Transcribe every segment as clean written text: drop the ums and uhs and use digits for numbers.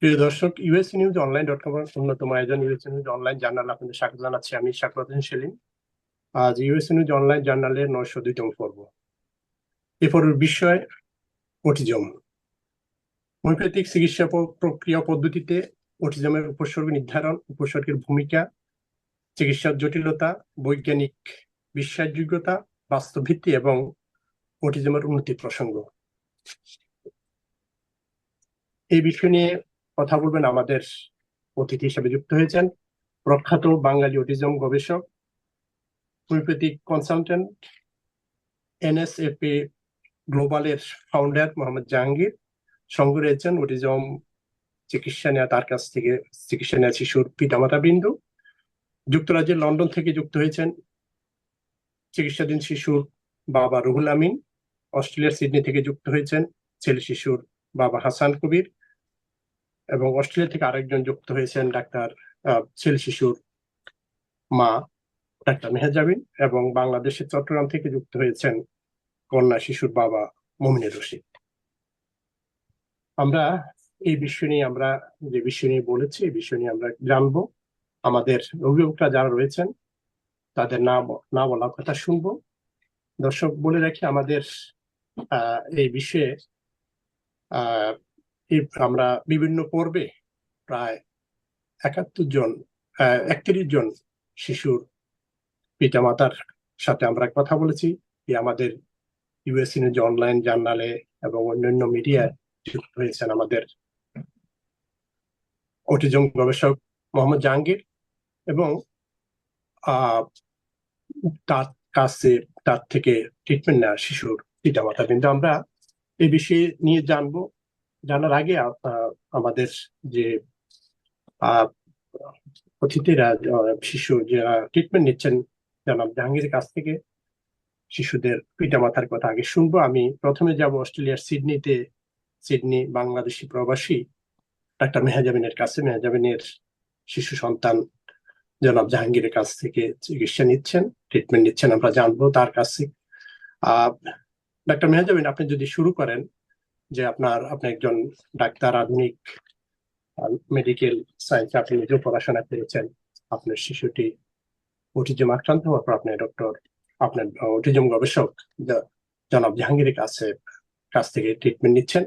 প্রিয় দর্শক, USC news online dot com এর অন্যতম আয়োজন ইউএসসি নিউজ অনলাইন জার্নাল আপনাদের স্বাগত জানাচ্ছি। আমি শাকরাতুন সেলিম। আজ ইউএসসি নিউজ অনলাইন জার্নালের 902তম পর্ব। এ পর্বের বিষয় অটিজম। হোমিওপ্যাথিক চিকিৎসা প্রক্রিয়া পদ্ধতিতে অটিজমের উপসর্গ নির্ধারণ, উপসর্গের ভূমিকা, চিকিৎসার জটিলতা, বৈজ্ঞানিক বিশ্বাসযোগ্যতা, বাস্তব ভিত্তি এবং অটিজমের উন্নতির প্রসঙ্গ। এই বিষয় নিয়ে কথা বলবেন আমাদের অতিথি হিসেবে যুক্ত হয়েছেন প্রখ্যাত বাঙালি অটিজম গবেষক, হোমিওপ্যাথিক কনসালটেন্ট, এনএসএপি গ্লোবালের ফাউন্ডার মোহাম্মদ জাহাঙ্গীর। সঙ্গে রয়েছেন অটিজম চিকিৎসা নেওয়া তার কাছ থেকে চিকিৎসা নেওয়া শিশুর পিতামাতা বিন্দু। যুক্তরাজ্যের লন্ডন থেকে যুক্ত হয়েছেন চিকিৎসাধীন শিশুর বাবা রুহুল আমিন। অস্ট্রেলিয়ার সিডনি থেকে যুক্ত হয়েছেন ছেলে শিশুর বাবা হাসান কবির। এবং অস্ট্রেলিয়া থেকে আরেকজন যুক্ত হয়েছেন ডাক্তার ছেলে শিশুর মা ডাক্তার মেহেজাবিন। এবং বাংলাদেশের চট্টগ্রাম থেকে যুক্ত হয়েছেন কন্যা শিশুর বাবা মমিনুর রশিদ। আমরা এই বিষয় নিয়ে যে বিষয় নিয়ে বলেছি এই বিষয় নিয়ে আমরা জানবো। আমাদের অভিভাবকরা যারা রয়েছেন তাদের না বলা কথা শুনবো। দর্শক, বলে রাখি আমাদের এই বিষয়ে আহ আমরা বিভিন্ন পর্বে প্রায় 71 জন 31 জন শিশুর পিতামাতার সাথে আমরা কথা বলেছি। আমাদের ইউএসসি নিউজ অনলাইন জার্নালে এবং অন্যান্য মিডিয়ায় যুক্ত হয়েছেন আমাদের অটিজম গবেষক মোহাম্মদ জাহাঙ্গীর। এবং তার কাছে তার থেকে ট্রিটমেন্ট নেওয়া শিশুর পিতামাতা। কিন্তু আমরা এই বিষয়ে নিয়ে জানার আগে আমাদের যে অতিথিরা শিশু যারা ট্রিটমেন্ট নিচ্ছেন জনাব জাহাঙ্গীরের কাছ থেকে শিশুদের পিতামাতার কথা আগে শুনবো। আমি প্রথমে যাব অস্ট্রেলিয়ার সিডনি বাংলাদেশি প্রবাসী ডাক্তার মেহেজাবিনের কাছে। মেহেজাবিনের শিশু সন্তান জনাব জাহাঙ্গীরের কাছ থেকে চিকিৎসা নিচ্ছেন, ট্রিটমেন্ট নিচ্ছেন, আমরা জানবো তার কাছে। ডাক্তার মেহেজাবিন, আপনি যদি শুরু করেন যে আপনি একজন ডাক্তার, আধুনিক মেডিকেল সায়েন্স আপনি নিজেও পড়াশোনা করেছেন। আপনার শিশুটি অটিজম আক্রান্ত হওয়ার পর আপনার অটিজম গবেষক জনাব জাহাঙ্গীরের কাছ থেকে ট্রিটমেন্ট নিচ্ছেন।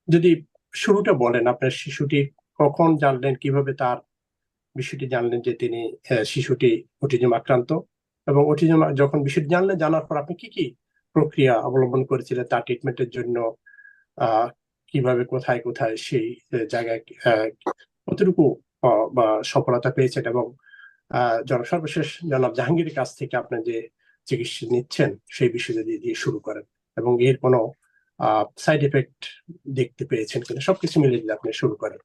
যদি শুরুটা বলেন, আপনার শিশুটি কখন জানলেন, কিভাবে তার বিষয়টি জানলেন যে শিশুটি অটিজম আক্রান্ত, এবং অটিজম যখন বিষয়টি জানলেন, জানার পর আপনি কি কি প্রক্রিয়া অবলম্বন করেছিলেন তার ট্রিটমেন্টের জন্য, কিভাবে কোথায় কোথায় সেই জায়গায় কতটুকু বা সফলতা পেয়েছেন, এবং সর্বশেষ জনাব জাহাঙ্গীরের কাছ থেকে আপনি যে চিকিৎসা নিচ্ছেন সেই বিষয়ে যদি দিয়ে শুরু করেন, এবং এর কোনো সাইড এফেক্ট দেখতে পেয়েছেন কিনা, সবকিছু মিলে যদি আপনি শুরু করেন।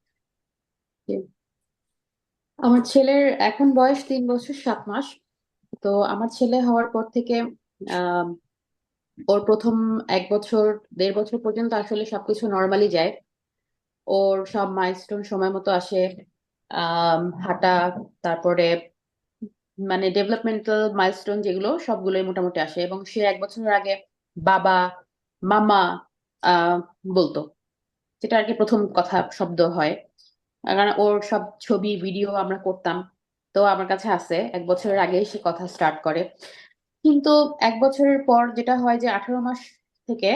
আমার ছেলের এখন বয়স 3 বছর 7 মাস। তো আমার ছেলে হওয়ার পর থেকে আহ ওর প্রথম 1 বছর 1.5 বছর পর্যন্ত আসলে সবকিছু নর্মালি যায়। ওর সব মাইলস্টোন সময় মতো আসে। হাঁটা, তারপরে মানে ডেভেলপমেন্টাল মাইলস্টোন যেগুলো সবগুলোই মোটামুটি আসে, এবং সে 1 বছরের আগে বাবা, মামা আহ বলতো, যেটা আর কি প্রথম কথা শব্দ হয়। কারণ ওর সব ছবি ভিডিও আমরা করতাম, তো আমার কাছে আছে। 1 বছরের আগে সে কথা স্টার্ট করে। কিন্তু 1 বছরের পর যেটা হয় যে 18 মাস থেকে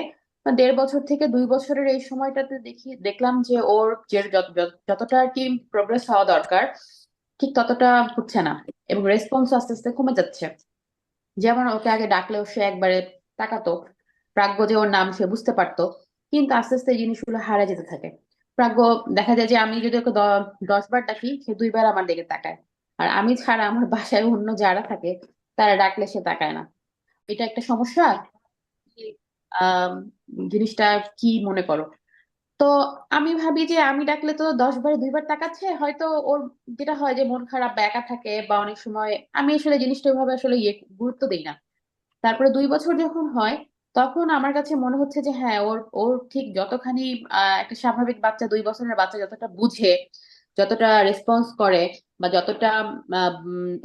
বা 1.5 বছর থেকে 2 বছরের এই সময়টাতে দেখলাম যে ওর যে যতটা আর কি প্রোগ্রেস হওয়া দরকার ঠিক ততটা হচ্ছে না, এবং রেসপন্স আস্তে আস্তে কমে যাচ্ছে। যেমন ওকে আগে ডাকলেও সে একবারে তাকাতো, প্রাজ্ঞ যে ওর নাম সে বুঝতে পারতো, কিন্তু আস্তে আস্তে এই জিনিসগুলো হারিয়ে যেতে থাকে। প্রাজ্ঞ দেখা যায় যে আমি যদি ওকে 10 বার ডাকি, সে 2 বার আমার দিকে তাকায়। আর আমি ছাড়া আমার বাসায় অন্য যারা থাকে তারা ডাকলে সে তাকায় না। এটা একটা সমস্যা। আহ জিনিসটা কি মনে করো? তো আমি ভাবি যে আমি ডাকলে তো 10 বারে 2 বার তাকাচ্ছে, হয়তো ওর যেটা হয় যে মন খারাপ বা একা থাকে, বা অনেক সময় আমি আসলে জিনিসটা ওইভাবে আসলে গুরুত্ব দিই না। তারপরে 2 বছর যখন হয়, তখন আমার কাছে মনে হচ্ছে যে হ্যাঁ, ওর ওর ঠিক যতখানি একটা স্বাভাবিক বাচ্চা, 2 বছরের বাচ্চা যতটা বুঝে, যতটা রেসপন্স করে, বা যতটা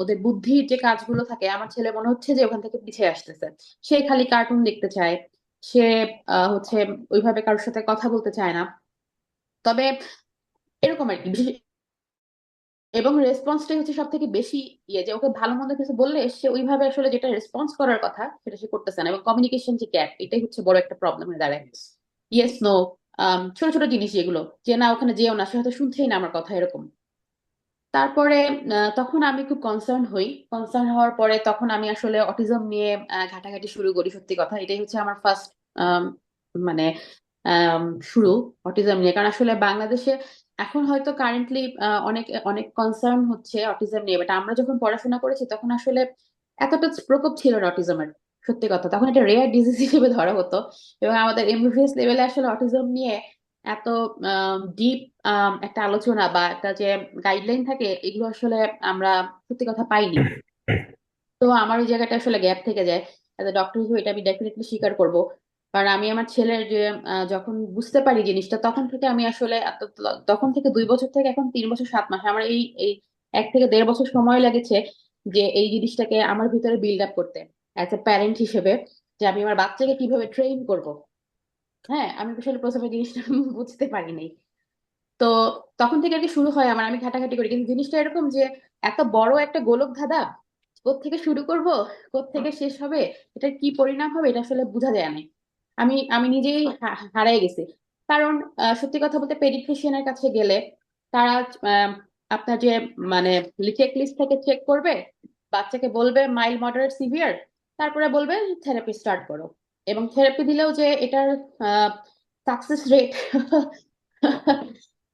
ওদের বুদ্ধির যে কাজগুলো থাকে, আমার ছেলে মনে হচ্ছে যে ওখান থেকে পিছিয়ে আসতেছে। সে খালি কার্টুন দেখতে চায়। সে হচ্ছে ওইভাবে কারোর সাথে কথা বলতে চায় না। তবে এরকম আর কি এবং রেসপন্সটাই হচ্ছে সব থেকে বেশি যে ওকে ভালো মন্দ কিছু বললে সে ওইভাবে আসলে যেটা রেসপন্স করার কথা সেটা সে করতেছে না, এবং কমিউনিকেশন যে গ্যাপ, এটাই হচ্ছে বড় একটা প্রবলেম হয়ে দাঁড়ায়। ইয়েস নো, ছোট ছোট জিনিস যেগুলো, যে না ওখানে যেও না, সে হয়তো শুনছেই না আমার কথা, এরকম। তারপরে তখন আমি খুব কনসার্ন হই। কনসার্ন হওয়ার পরে তখন আমি আসলে অটিজম নিয়ে ঘাটাঘাটি শুরু করি। সত্যি কথা, এটাই হচ্ছে আমার ফার্স্ট মানে আম, শুরু অটিজম নিয়ে। কারণ আসলে বাংলাদেশে এখন হয়তো কারেন্টলি অনেক অনেক কনসার্ন হচ্ছে অটিজম নিয়ে, বাট আমরা যখন পড়াশোনা করেছি তখন আসলে এতটা প্রকোপ ছিল না অটিজমের। সত্যি কথা, তখন এটা রেয়ার ডিজিজ হিসেবে ধরা হতো। এবং আমাদের এমবিবিএস লেভেলে আসলে অটিজম নিয়ে এত ডিপ একটা আলোচনা বা একটা যে গাইডলাইন থাকে, এগুলো আসলে আমরা সত্যি কথা পাইনি। তো আমার ওই জায়গাটা আসলে গ্যাপ থেকে যায়। এজ এ ডক্টর হিসেবে এটা আমি ডেফিনেটলি স্বীকার করব। কারণ আমি আমার ছেলের যে যখন বুঝতে পারি জিনিসটা, তখন থেকে আমি আসলে তখন থেকে 2 বছর থেকে এখন 3 বছর 7 মাস, আমার এই এই 1 থেকে 1.5 বছর সময় লেগেছে যে এই জিনিসটাকে আমার ভিতরে বিল্ড আপ করতে, অ্যাজ এ প্যারেন্ট হিসেবে, যে আমি আমার বাচ্চাকে কিভাবে ট্রেন করব। হ্যাঁ, আমি আসলে প্রথমে জিনিসটা বুঝতে পারিনি। তো তখন থেকে আর কি শুরু হয় আমার, আমি ঘাটাঘাটি করি, কিন্তু জিনিসটা এরকম যে এত বড় একটা গোলক ধাঁধা, কোত্থেকে শুরু করব, কোত্থেকে শেষ হবে, এটার কি পরিণাম হবে, এটা আসলে বোঝা যায় না। আমি আমি নিজেই হারাই গেছি। কারণ সত্যি কথা বলতে পেডিয়াট্রিশিয়ানের কাছে গেলে তারা আহ, আপনার যে মানে চেক লিস্ট থেকে চেক করবে, বাচ্চাকে বলবে মাইল্ড মডারেট সিভিয়ার, তারপরে বলবে থেরাপি স্টার্ট করো। এবং থেরাপি দিলেও যে এটার সাকসেস রেট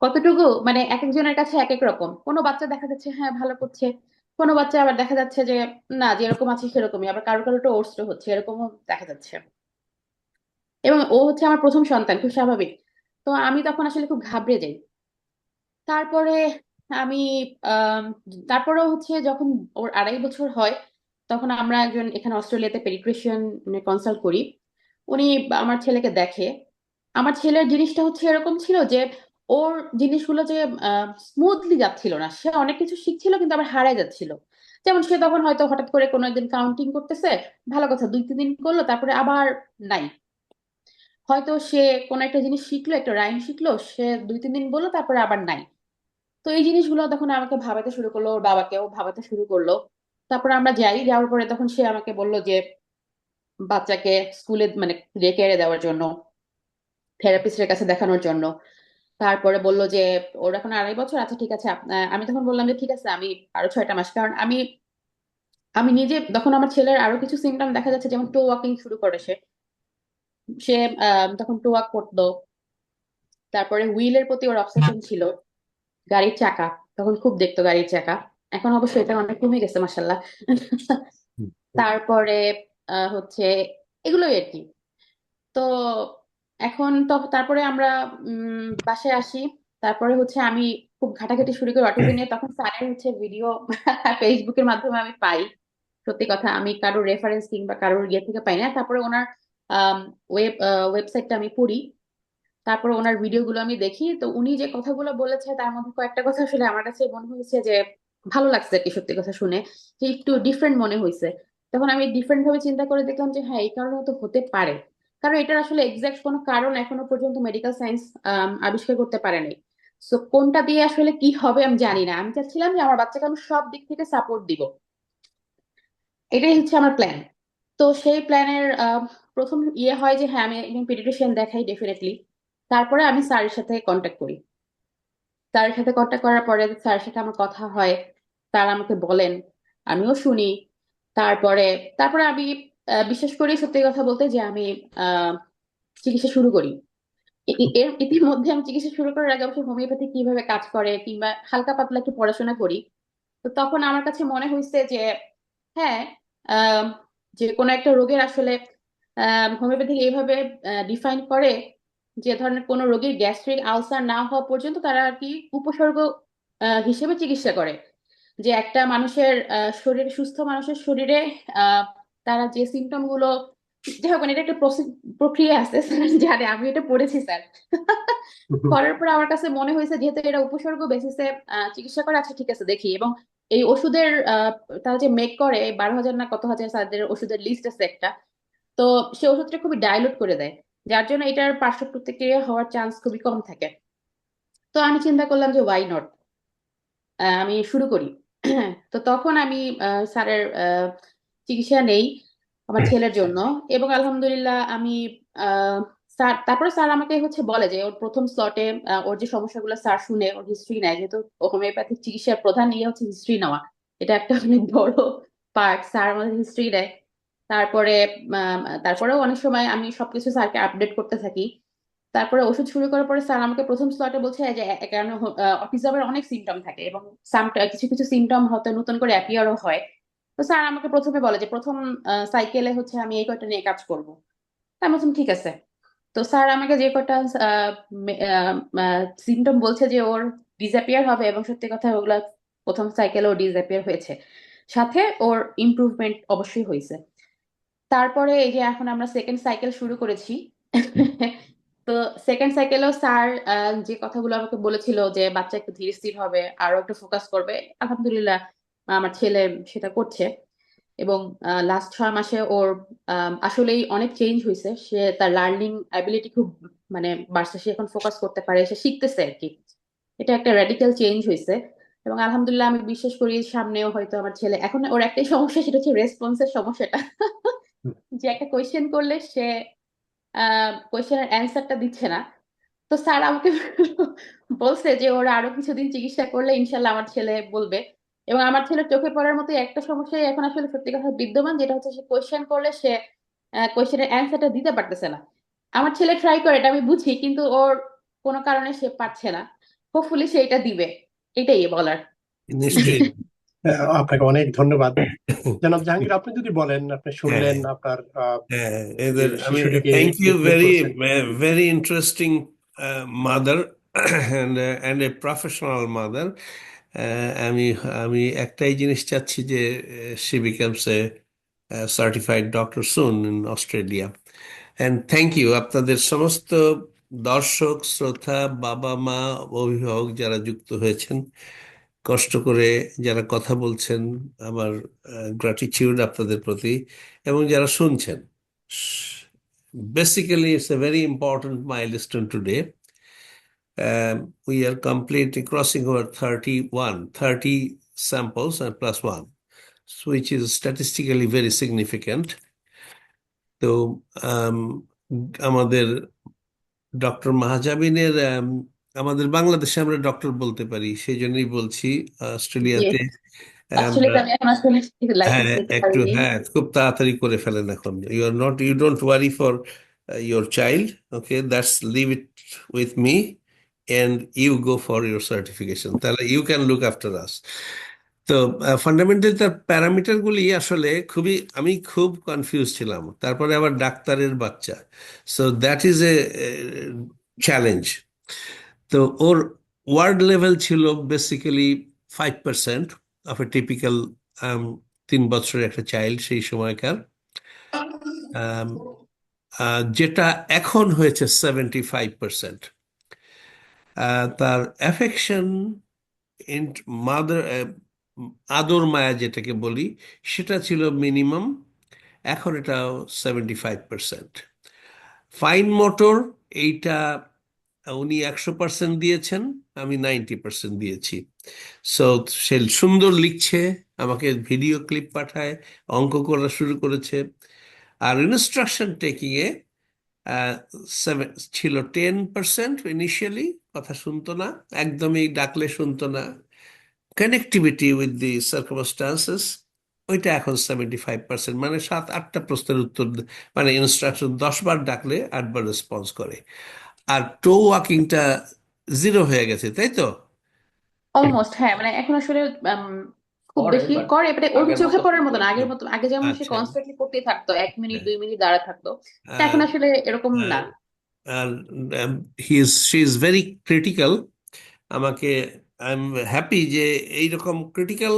কতটুকু, মানে এক একজনের কাছে এক এক রকম। কোনো বাচ্চা দেখা যাচ্ছে হ্যাঁ ভালো করছে, কোনো বাচ্চা আবার দেখা যাচ্ছে যে না, যেরকম আছে সেরকমই, আবার কারো কারোটা ওরসটা হচ্ছে, এরকমও দেখা যাচ্ছে। এবং ও হচ্ছে আমার প্রথম সন্তান, খুব স্বাভাবিক। তো আমি তখন আসলে খুব ঘাবড়ে যাই। তারপরে আমি আম, তারপরেও হচ্ছে যখন ওর 2.5 বছর হয়, তখন আমরা একজন এখানে অস্ট্রেলিয়াতে পেডিয়াট্রিশিয়ান কনসাল্ট করি। উনি আমার ছেলেকে দেখে। আমার ছেলের জিনিসটা হচ্ছে এরকম ছিল যে ওর জিনিসগুলো যে স্মুথলি যাচ্ছিল না, সে অনেক কিছু শিখছিল কিন্তু আবার হারায় যাচ্ছিল। যেমন সে তখন হয়তো হঠাৎ করে কোনো একদিন কাউন্টিং করতেছে, ভালো কথা 2-3 দিন করলো, তারপরে আবার নাই। হয়তো সে কোনো একটা জিনিস শিখলো, একটা রাইম শিখলো, সে 2-3 দিন বললো, তারপরে আবার নাই। তো এই জিনিসগুলো তখন আমাকে ভাবাতে শুরু করলো, ওর বাবাকেও ভাবাতে শুরু করলো। তারপরে আমরা যাওয়ার পরে তখন সে আমাকে বললো যে বাচ্চাকে স্কুলে মানে ডে কেয়ারে দেওয়ার জন্য, থেরাপিস্টের কাছে দেখানোর জন্য। তারপরে বললো যে ওর এখন 2.5 বছর, আচ্ছা ঠিক আছে আমি তখন বললাম যে ঠিক আছে, আমি আরো 6টা মাস। কারণ আমি আমি নিজে তখন আমার ছেলের আরো কিছু সিমটম দেখা যাচ্ছে, যেমন টো ওয়াকিং শুরু করে সে সে তখন টো ওয়াক করতো। তারপরে হুইলের প্রতি ওর অবসেশন ছিল, গাড়ির চাকা, তখন খুব দেখতো গাড়ির চাকা। এখন অবশ্যই এটা অনেক কমে গেছে মাসাল্লাহ। তারপরে হচ্ছে এগুলোই আর কি। তো এখন তো তারপরে আমরা বাসায় আসি। তারপরে হচ্ছে আমি খুব ঘাটাঘাটি শুরু করি অটিজম নিয়ে, তখন স্যারের হচ্ছে ভিডিও ফেসবুকের মাধ্যমে আমি পাই। সত্যি কথা, আমি কারোর রেফারেন্স কিংবা কারোর ইয়ে থেকে পাই না। তারপরে ওনার ওয়েবসাইটটা আমি পড়ি। তারপর ওনার ভিডিও গুলো আমি দেখি। তো উনি যে কথাগুলো বলেছে তার মধ্যে কয়েকটা কথা আসলে আমার কাছে মনে হয়েছে যে ভালো লাগছে আর কি, সত্যি কথা শুনে, যে একটু ডিফারেন্ট মনে হয়েছে। তখন আমি ডিফারেন্ট ভাবে চিন্তা করে দেখলাম যে হ্যাঁ, এই কারণে তো হতে পারে। কারণ এটার আসলে এক্সাক্ট কোনো কারণ এখনো পর্যন্ত মেডিকেল সায়েন্স আবিষ্কার করতে পারেনি। সো কোনটা দিয়ে আসলে কি হবে আমি জানি না। আমি চাচ্ছিলাম যে আমার বাচ্চাকে আমি সব দিক থেকে সাপোর্ট দিব, এটাই হচ্ছে আমার প্ল্যান। তো সেই প্ল্যানের প্রথম হয় যে হ্যাঁ, আমি একজন পিডিয়াট্রিশিয়ান দেখাই ডেফিনেটলি। তারপরে আমি স্যারের সাথে কন্ট্যাক্ট করি। স্যারের সাথে কন্ট্যাক্ট করার পরে স্যারের সাথে আমার কথা হয়, স্যার আমাকে বলেন, আমিও শুনি। তারপরে তারপরে আমি বিশ্বাস করি সত্যি কথা বলতে যে আমি আহ চিকিৎসা শুরু করি। এর ইতিমধ্যে আমি চিকিৎসা শুরু করার আগে অবশ্য হোমিওপ্যাথি কিভাবে কাজ করে কিংবা হালকা পাতলা একটু পড়াশোনা করি। তো তখন আমার কাছে মনে হয়েছে যে হ্যাঁ, আহ, যে কোনো একটা রোগের আসলে হোমিওপ্যাথি এইভাবে ডিফাইন করে যে ধরনের কোনো রোগীর গ্যাস্ট্রিক আলসার না হওয়া পর্যন্ত তারা আর কি উপসর্গ হিসেবে চিকিৎসা করে। যে একটা মানুষের শরীরে, সুস্থ মানুষের শরীরে আহ, তারা যে সিমটম গুলো, যাই হোক মানে এটা একটা প্রক্রিয়া আছে স্যার জানে, আমি এটা পড়েছি স্যার। করার পর আমার কাছে মনে হয়েছে যেহেতু এটা উপসর্গ বেসিসে চিকিৎসা করে, আচ্ছা ঠিক আছে দেখি। এবং এই ওষুধের তারা যে মেক করে 12,000 না কত হাজার তাদের ওষুধের লিস্ট আছে একটা। তো সে ওষুধটা খুবই ডাইলুট করে দেয়, যার জন্য এটার পার্শ্ব প্রতিক্রিয়া হওয়ার চান্স খুবই কম থাকে। তো তো আমি চিন্তা করলাম যে ওয়াই নট, আমি শুরু করি। তো তখন আমি স্যারের চিকিৎসা নেই আমার ছেলের জন্য। এবং আলহামদুলিল্লাহ আমি আহ, স্যার, তারপরে স্যার আমাকে হচ্ছে বলে যে ওর প্রথম স্লটে ওর যে সমস্যাগুলো স্যার শুনে ওর হিস্ট্রি নেয়, যেহেতু হোমিওপ্যাথিক চিকিৎসার প্রধান ইয়ে হচ্ছে হিস্ট্রি নেওয়া, এটা একটা অনেক বড় পার্ট। স্যার আমাদের হিস্ট্রি দেয়। তারপরে তারপরেও অনেক সময় আমি সবকিছু স্যারকে আপডেট করতে থাকি। তারপরে ওষুধ শুরু করার পরে স্যার আমাকে প্রথম স্লটে বলছে যে কারণ অটিজমের অনেক সিমটম থাকে এবং কিছু কিছু সিমটম হয়তো নতুন করে অ্যাপিয়ারও হয়। তো স্যার আমাকে প্রথমে বলে যে প্রথম সাইকেলে হচ্ছে আমি এই কয়টা নিয়ে কাজ করব। আমি বললাম ঠিক আছে। তো স্যার আমাকে যে কয়টা সিমটম বলছে যে ওর ডিসঅ্যাপিয়ার হবে, এবং সত্যি কথা ওগুলা প্রথম সাইকেলে ও ডিসঅ্যাপিয়ার হয়েছে, সাথে ওর ইমপ্রুভমেন্ট অবশ্যই হয়েছে। তারপরে এই যে এখন আমরা সেকেন্ড সাইকেল শুরু করেছি। তো সেকেন্ড সাইকেলেও স্যার যে কথাগুলো আমাকে বলেছিল যে বাচ্চা একটু ধীর স্থির হবে, আরো একটু ফোকাস করবে, আলহামদুলিল্লাহ আমার ছেলে সেটা করছে। এবং লাস্ট 6 মাসে ওর আসলেই অনেক চেঞ্জ হয়েছে। সে তার লার্নিং অ্যাবিলিটি খুব মানে বাড়ছে, সে এখন ফোকাস করতে পারে, সে শিখতেছে আর কি। এটা একটা র্যাডিক্যাল চেঞ্জ হয়েছে। এবং আলহামদুলিল্লাহ আমি বিশ্বাস করি সামনেও হয়তো আমার ছেলে, এখন ওর একটাই সমস্যা, সেটা হচ্ছে রেসপন্সের সমস্যাটা। যে একটা কোয়েশ্চেন করলে সে কোয়েশ্চেনের অ্যান্সারটা দিচ্ছে না। তো স্যার আমাকে বলছে যে ওরা আরো কিছুদিন চিকিৎসা করলে ইনশাল্লাহ আমার ছেলে বলবে। এবং আমার ছেলের চোখে পড়ার মতো একটা সমস্যাই এখন আসলে সত্যি কথা বিদ্যমান, যেটা হচ্ছে সে কোয়েশ্চেন করলে সে কোয়েশ্চেনের অ্যান্সারটা দিতে পারতেছে না। আমার ছেলে ট্রাই করে, এটা আমি বুঝি, কিন্তু ওর কোনো কারণে সে পারছে না। হোপফুলি সে এটা দিবে, এটাই বলার। নিশ্চয়ই। আপনাকে অনেক ধন্যবাদ। জনাব জাহাঙ্গীর, আপনি যদি বলেন, আপনি হ্যাঁ, শুনলেন আপনার হ্যাঁ, যে এদের আমি শিশুটিকে থ্যাংক ইউ, ট্রিটমেন্ট ভেরি করছেন। Very interesting mother and a professional mother. আমি আমি একটাই জিনিস চাচ্ছি যে she becomes a certified doctor soon in Australia. And thank you আপনাদের সমস্ত দর্শক, শ্রোতা, বাবা মা, অভিভাবক যারা যুক্ত হয়েছেন, কষ্ট করে যারা কথা বলছেন, আমার গ্র্যাটিটিউড আপনাদের প্রতি, এবং যারা শুনছেন। Basically, it's a very important milestone today. We are completely crossing over 30 samples and plus one, so which is statistically very significant. তো um, আমাদের ডক্টর মাহাজাবিনের আমাদের বাংলাদেশে আমরা ডক্টর বলতে পারি, সেই জন্যই বলছি। অস্ট্রেলিয়াতে আমরা অস্ট্রেলিয়াতে আমি এখন আসলে লাইসেন্স হ্যাঁ নিতে একটু, পারিনি। হ্যাঁ খুব তাড়াতাড়ি করে ফেলেন এখন। You don't worry for your child, okay, that's leave it with me and you go for your certification, তাহলে you can look after us. তো ফান্ডামেন্টালি তার প্যারামিটার গুলি আসলে খুবই, আমি খুব কনফিউজ ছিলাম। তারপরে আবার ডাক্তারের বাচ্চা, so that is a challenge. তো ওর ওয়ার্ড লেভেল ছিল বেসিক্যালি 5% অফ এ টিপিক্যাল 3 বছরের একটা চাইল্ড সেই সময়কার। আম, যেটা এখন হয়েছে 75%। তার অ্যাফেকশন, মাদার, আদর মায়া যেটাকে বলি, সেটা ছিল মিনিমাম, এখন এটা 75%। ফাইন মোটর, এইটা উনি 100% দিয়েছেন, আমি 90% দিয়েছি। সো সে সুন্দর লিখছে, আমাকে ভিডিও ক্লিপ পাঠায়, অঙ্ক করা শুরু করেছে। আর ইনস্ট্রাকশন টেকিং এ ছিল 10% ইনিশিয়ালি, কথা শুনতো না, একদমই ডাকলে শুনতো না। কানেক্টিভিটি উইথ দি সার্কামস্টান্সেস, ওইটা এখন 75%, মানে 7-8টা প্রশ্নের উত্তর মানে ইনস্ট্রাকশন 10 বার ডাকলে 8 বার রেসপন্স করে। আর টো ওয়াকিংটা 0 হয়ে গেছে, তাই তো? অলমোস্ট, হ্যাঁ, মানে এখন আসলে খুব করে বেশি বাট করে, মানে ওর আগের চোখে মতো পড়ার মতো না, আগের মতো। আগে যেমন সে আচ্ছা, কনস্ট্যান্টলি করতেই থাকতো, 1 মিনিট হ্যাঁ। 2 মিনিট দাঁড়া থাকতো, তা এখন আসলে এরকম না। আর শি ইজ ভেরি ক্রিটিক্যাল। আমাকে, আই এম হ্যাপি যে এইরকম ক্রিটিক্যাল,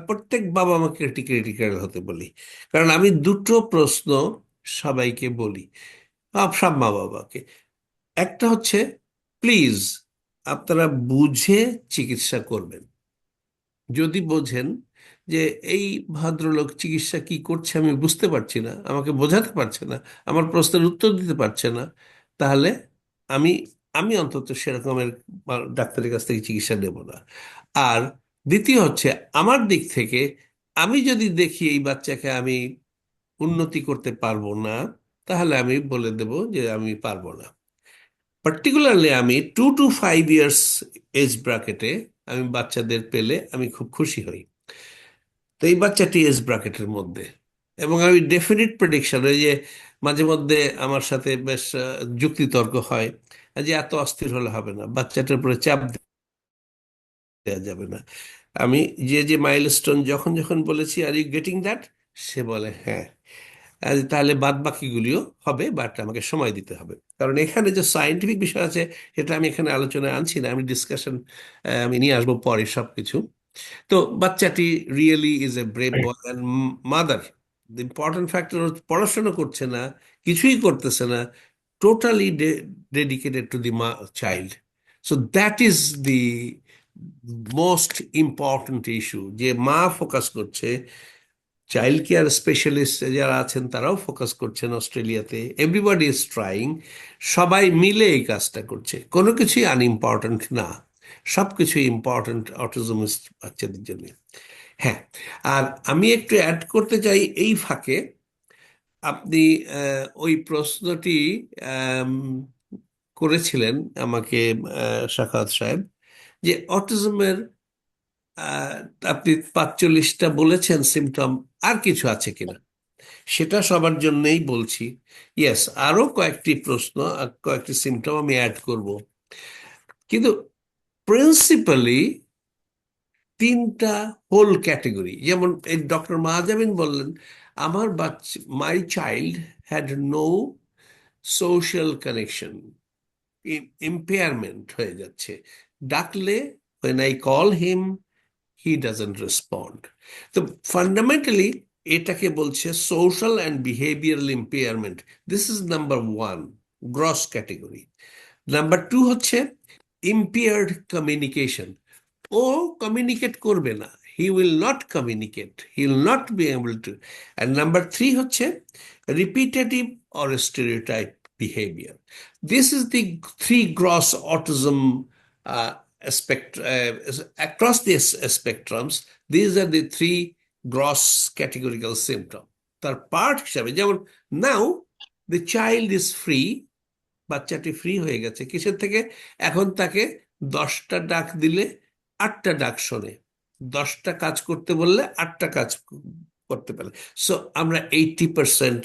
প্রত্যেক বাবা মাকে ক্রিটিক্যাল হতে বলি। কারণ আমি দুটো প্রশ্ন সবাইকে বলি, সব মা বাবাকে। একটা হচ্ছে, প্লিজ আপনারা বুঝে চিকিৎসা করবেন। যদি বোঝেন যে এই ভদ্রলোক চিকিৎসা কি করছে আমি বুঝতে পারছি না, আমাকে বোঝাতে পারছে না, আমার প্রশ্নের উত্তর দিতে পারছে না, তাহলে আমি আমি অন্তত সেরকমের ডাক্তারের কাছ থেকে চিকিৎসা নেব না। আর দ্বিতীয় হচ্ছে, আমার দিক থেকে আমি যদি দেখি এই বাচ্চাকে আমি উন্নতি করতে পারবো না, তাহলে আমি বলে দেব যে আমি পারবো না। পার্টিকুলারলি আমি 2 to 5 years এজ ব্র্যাকেটে আমি বাচ্চাদের পেলে আমি খুব খুশি হই। তো এই বাচ্চাটি এজ ব্র্যাকেটের মধ্যে, এবং আমি ডেফিনিট প্রেডিকশন, ওই যে মাঝে মধ্যে আমার সাথে বেশ যুক্তিতর্ক হয় যে এত অস্থির হলে হবে না, বাচ্চাটার উপরে চাপ দেওয়া যাবে না। আমি যে যে মাইলস্টোন যখন যখন বলেছি আর ইউ গেটিং দ্যাট, সে বলে হ্যাঁ। তাহলে বাদ বাকিগুলিও হবে, বাট আমাকে সময় দিতে হবে। কারণ এখানে যে সায়েন্টিফিক বিষয় আছে সেটা আমি এখানে আলোচনায় আনছি না, আমি ডিসকাশন আমি নিয়ে আসবো পরে সবকিছু। তো বাচ্চাটি really is a brave boy and mother. The important factor পড়াশোনা করছে না, কিছুই করতেছে না, totally dedicated to the child. So that is the most important issue, যে মা ফোকাস করছে, চাইল্ড কেয়ার স্পেশালিস্ট যারা আছেন তারাও ফোকাস করছেন অস্ট্রেলিয়াতে, এভরিবডি ইজ ট্রাইং, সবাই মিলে এই কাজটা করছে, কোনো কিছুই আনইম্পর্টেন্ট না, সবকিছুই ইম্পর্টেন্ট অটিজমিস্ট বাচ্চাদের জন্য। হ্যাঁ, আর আমি একটু অ্যাড করতে চাই এই ফাঁকে, আপনি ওই প্রশ্নটি আম, করেছিলেন আমাকে, সাখাওয়াত সাহেব, যে অটিজমের আহ, আপনি 45টা বলেছেন সিমটম, আর কিছু আছে কিনা, সেটা সবার জন্যই বলছি। ইয়েস, আরো কয়েকটি প্রশ্ন আর কয়েকটি সিমটম আমি অ্যাড করব, কিন্তু প্রিন্সিপালি 3টা হোল ক্যাটেগরি। যেমন এই ডক্টর মাহাজাবিন বললেন, আমার বাচ্চা, my child had no social connection, impairment হয়ে যাচ্ছে, ডাকলে when I call him he doesn't respond। তো ফান্ডামেন্টালি এটাকে বলছে social and behavioural impairment. This is number 1 gross category. Number 2 হচ্ছে ইম্পেয়ার্ড কমিউনিকেশন, ও কমিউনিকেট করবে না, he will not communicate, he will not be able two. And number 3 হচ্ছে repetitive or stereotype behaviour. This is the 3 gross autism across these spectrums. These are the 3 gross categorical symptoms. তার part হিসাবে, যেমন নাও the child is free, বাচ্চাটি free হয়ে গেছে কিসের থেকে, এখন তাকে 10টা ডাক দিলে 8টা ডাক শোনে, 10টা কাজ করতে বললে 8টা কাজ করতে পারে। সো আমরা 80%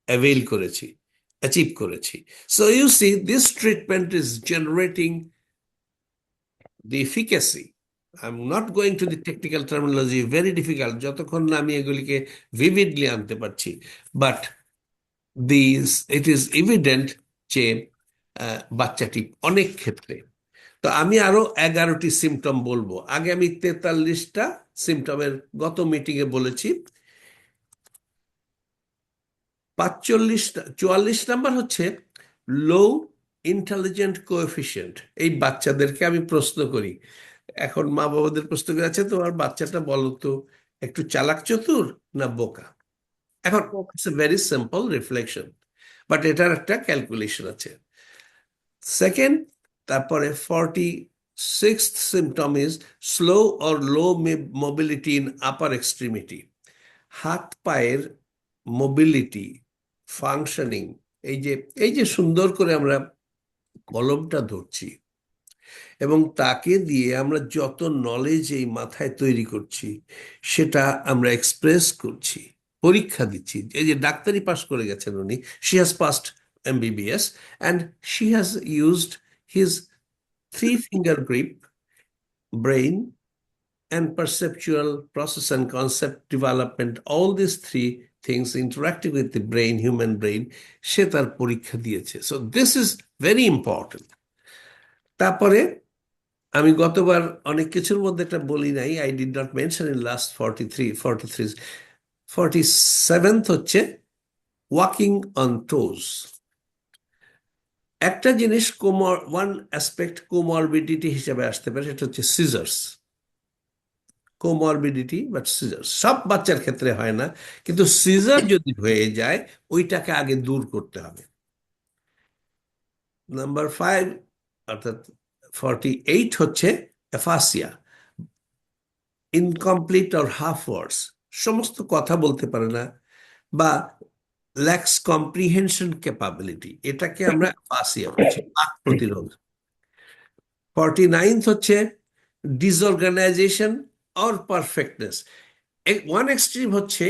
অ্যাভেল করেছি, অ্যাচিভ করেছি। So you see this treatment is generating the efficacy. I'm not going to the technical terminology, very difficult যতক্ষণ না আমি এগুলিকে vividly আনতে পারছি, but it is evident যে বাচ্চাটি অনেক ক্ষেত্রে। তো আমি আরো 11টি সিমটম বলবো, আগে আমি 43টা সিমটমের গত মিটিংয়ে বলেছি। 44 নাম্বার হচ্ছে লো ইন্টেলিজেন্ট কোএফিসিয়েন্ট। এই বাচ্চাদেরকে আমি প্রশ্ন করি, এখন মা বাবাদের প্রশ্ন করে, আছে তোমার বাচ্চাটা বলো তো একটু চালাক চতুর না বোকা? এখন it's a very simple reflection, but এটার একটা ক্যালকুলেশন আছে। সেকেন্ড, তারপরে 46th symptom is slow or low mobility in upper extremity. হাত পায়ের মোবিলিটি, ফাংশনিং, এই যে সুন্দর করে আমরা কলমটা ধরছি এবং তাকে দিয়ে আমরা যত নলেজ এই মাথায় তৈরি করছি, সেটা আমরা এক্সপ্রেস করছি, পরীক্ষা দিচ্ছি। এই যে ডাক্তারি পাস করে গেছেন উনি, she has passed MBBS and she has used his 3-finger grip, brain and perceptual process and concept development, all these 3 things interacting with the brain, human brain, সে তার পরীক্ষা দিয়েছে। So this is very important. তারপরে আমি গতবার অনেক কিছুর মধ্যে একটা বলি নাই, I did not mention in last 47th হচ্ছে ওয়াকিং অন টোজ। একটা জিনিস ওয়ান অ্যাসপেক্ট কোমরবিডিটি হিসেবে আসতে পারে, সেটা হচ্ছে সিজার্স। কোমরবিডিটি বাট সিজার সব বাচ্চার ক্ষেত্রে হয় না, কিন্তু সিজার যদি হয়ে যায় ওইটাকে আগে দূর করতে হবে। নাম্বার 5 অর্থাৎ 48 হচ্ছে অ্যাফাসিয়া, ইনকমপ্লিট অর হাফ ওয়ার্ডস, সমস্ত কথা বলতে পারে না বা ল্যাক্স কম্প্রিহেনশন ক্যাপাবিলিটি, এটাকে আমরা অ্যাফাসিয়া বলছি, বাক প্রতিরোধ। 49th হচ্ছে disorganization or perfectness. One extreme হচ্ছে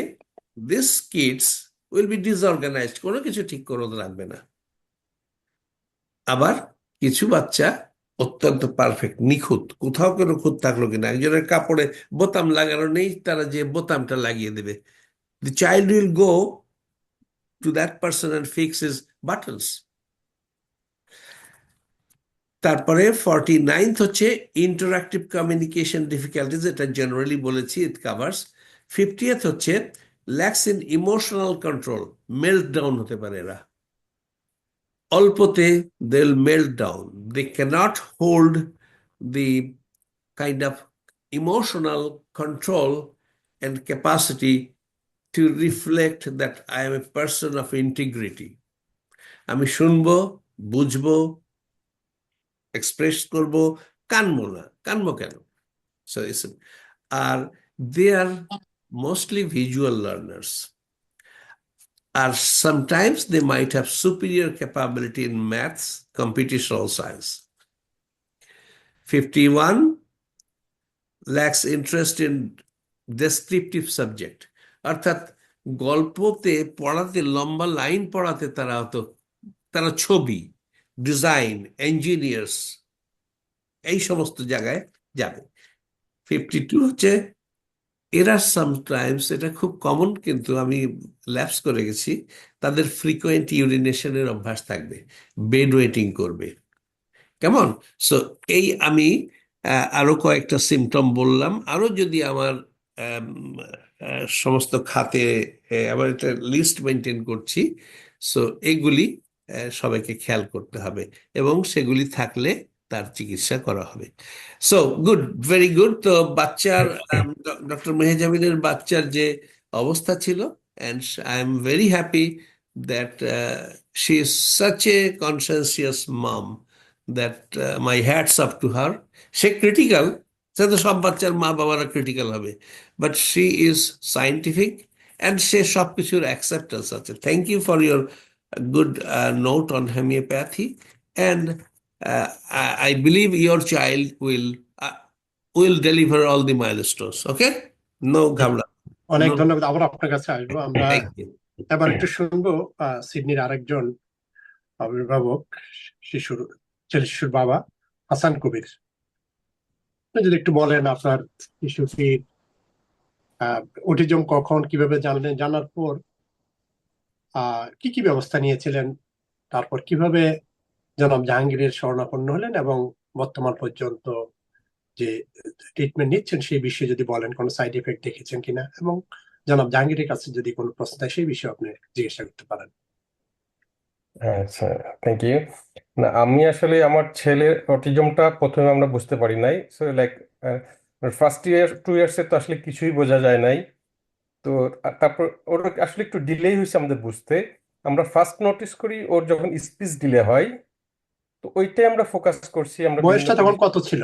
this kids will be disorganized, কোনো কিছু ঠিক করে রাখবে না। আবার কিছু বাচ্চা অত্যন্ত পারফেক্ট, নিখুঁত, কোথাও কোনো খুঁত থাকলো কিনা, একজনের কাপড়ে বোতাম লাগানো নেই, তারা যে বোতামটা লাগিয়ে দেবে, the child will go to that person and fix his buttons. তারপরে 49th হচ্ছে ইন্টারাক্টিভ কমিউনিকেশন ডিফিকাল্টিজ, এটা জেনারেলি বলেছি, ইট কাভার্স। 50th হচ্ছে lacks in emotional control, melt down হতে পারে এরা অল্পতে, they will melt down, they can't hold the kind of emotional control and capacity to reflect that I am a person of integrity. আমি শুনবো, বুঝবো, express করব, কানবো না, কানবো কেন? So R they are mostly visual learners, or sometimes they might have superior capability in maths, computational science. 51 lacks interest in descriptive subject, অর্থাৎ গল্পতে পড়াতে, লম্বা line পড়াতে তারা ছবি, ডিজাইন, ইঞ্জিনিয়ার্স, এই সমস্ত জায়গায় যাবে। 52 হচ্ছে এরা সামটাইমস, এটা খুব কমন কিন্তু আমি ল্যাপস করে গেছি, তাদের ফ্রিকোয়েন্ট ইউরিনেশনের অভ্যাস থাকবে, বেড ওয়েটিং করবে। কেমন? সো এই আমি আরো কয়েকটা সিমটম বললাম, আরো যদি আমার আম, সমস্ত খাতে আবার একটা লিস্ট মেনটেন করছি। সো এগুলি সবাইকে খেয়াল করতে হবে এবং সেগুলি থাকলে তার চিকিৎসা করা হবে। So good, very good. তো বাচ্চার, ডক্টর মেহজাবিনের বাচ্চার যে অবস্থা ছিল, and I am very happy that she is such a conscious mom, that my hats up to her. সে ক্রিটিক্যাল, সে তো সব বাচ্চার মা বাবারা ক্রিটিক্যাল হবে, but she is scientific and সে সব কিছুর অ্যাকসেপ্টেন্স আছে। Thank you for your good note on homeopathy, and I believe your child will deliver all the milestones. Okay? No ঘাবড়া। অনেক No. ধন্যবাদ। আবার আপনার কাছে আসবো আমরা। Thank you. এবার একটু শুনবো সিডনির আরেকজন অভিভাবক, শিশুর ছেলে শিশুর বাবা হাসান কবির। আপনি যদি একটু বলেন আপনার শিশুটির অটিজম কখন, কিভাবে জানলেন, জানার পর কি কি ব্যবস্থা নিয়েছিলেন, তারপর কিভাবে জনাব জাহাঙ্গীরের শরণাপন্ন হলেন এবং বর্তমান পর্যন্ত যে ট্রিটমেন্ট নিচ্ছেন সেই বিষয়ে যদি বলেন, কোনো সাইড এফেক্ট দেখেছেন কিনা, এবং জনাব জাহাঙ্গীরের কাছে যদি কোনো প্রশ্ন থাকে সেই বিষয়ে আপনি জিজ্ঞাসা করতে পারেন। আচ্ছা, থ্যাংক ইউ। না, আমি আসলে আমার ছেলের অটিজমটা প্রথমে আমরা বুঝতে পারি নাই। সো লাইক ফার্স্ট ইয়ার 2 ইয়ার্সে তো আসলে কিছুই বোঝা যায় নাই। তো তারপর ওর আসলে একটু ডিলেই হয়েছে আমাদের বুঝতে। আমরা ফার্স্ট নোটিস করি ওর যখন স্পিচ ডিলে হয়, তো ওইটাই আমরা ফোকাস করছি। আমরা বিভিন্ন বয়সটা তখন কত ছিল?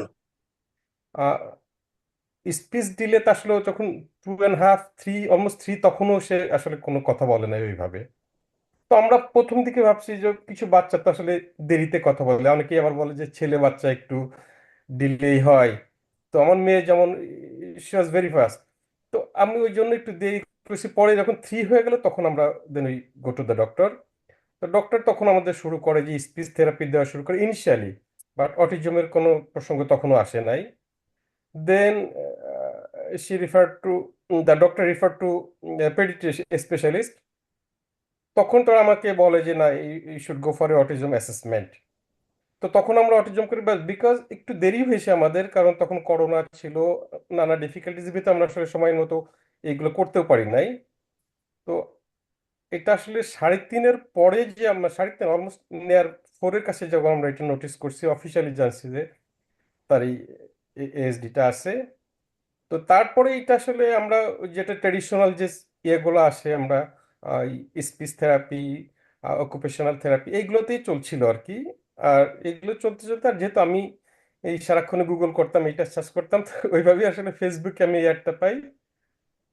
স্পিচ ডিলে তো আসলে ও যখন 2.5, 3, অলমোস্ট 3, তখনও সে আসলে কোনো কথা বলে না ওইভাবে। তো আমরা প্রথম দিকে ভাবছি যে কিছু বাচ্চা তো আসলে দেরিতে কথা বলে, অনেকেই আবার বলে যে ছেলে বাচ্চা একটু ডিলেই হয়। তো আমার মেয়ে যেমন, শি ওয়াজ ভেরি ফাস্ট। তো আমি ওই জন্য একটু দেরি করেছি। পরে যখন 3 হয়ে গেল তখন আমরা then we go to the doctor. তো ডক্টর তখন আমাদের শুরু করে যে স্পিচ থেরাপি দেওয়া শুরু করে ইনিশিয়ালি, বাট অটিজমের কোনো প্রসঙ্গ তখনও আসে নাই। দেন she referred to the doctor referred to a pediatrician specialist. তখন তো আমাকে বলে যে না, you should go for a autism assessment. তো তখন আমরা অটিজম করি, বাট বিকজ একটু দেরি হয়েছে আমাদের, কারণ তখন করোনা ছিল, নানা ডিফিকাল্টিজ ভিতরে আমরা আসলে সময় মতো এইগুলো করতেও পারি নাই। তো এটা আসলে 3.5-এর পরে যে আমরা 3.5, অলমোস্ট নেয়ার 4-এর কাছে যখন আমরা এটা নোটিস করছি, অফিসিয়ালি জানছি যে তার এই এএসডিটা আছে। তো তারপরে এটা আসলে আমরা ওই যেটা ট্রেডিশনাল যে ইয়েগুলো আসে, আমরা স্পিচ থেরাপি, অকুপেশনাল থেরাপি, এইগুলোতেই চলছিল আর কি। আর এগুলো চলতে চলতে, আর যেহেতু আমি এই সারাক্ষণ গুগল করতাম, এইটা সার্চ করতাম, তো ওইভাবেই আসলে ফেসবুকে আমি এই অ্যাডটা পাই।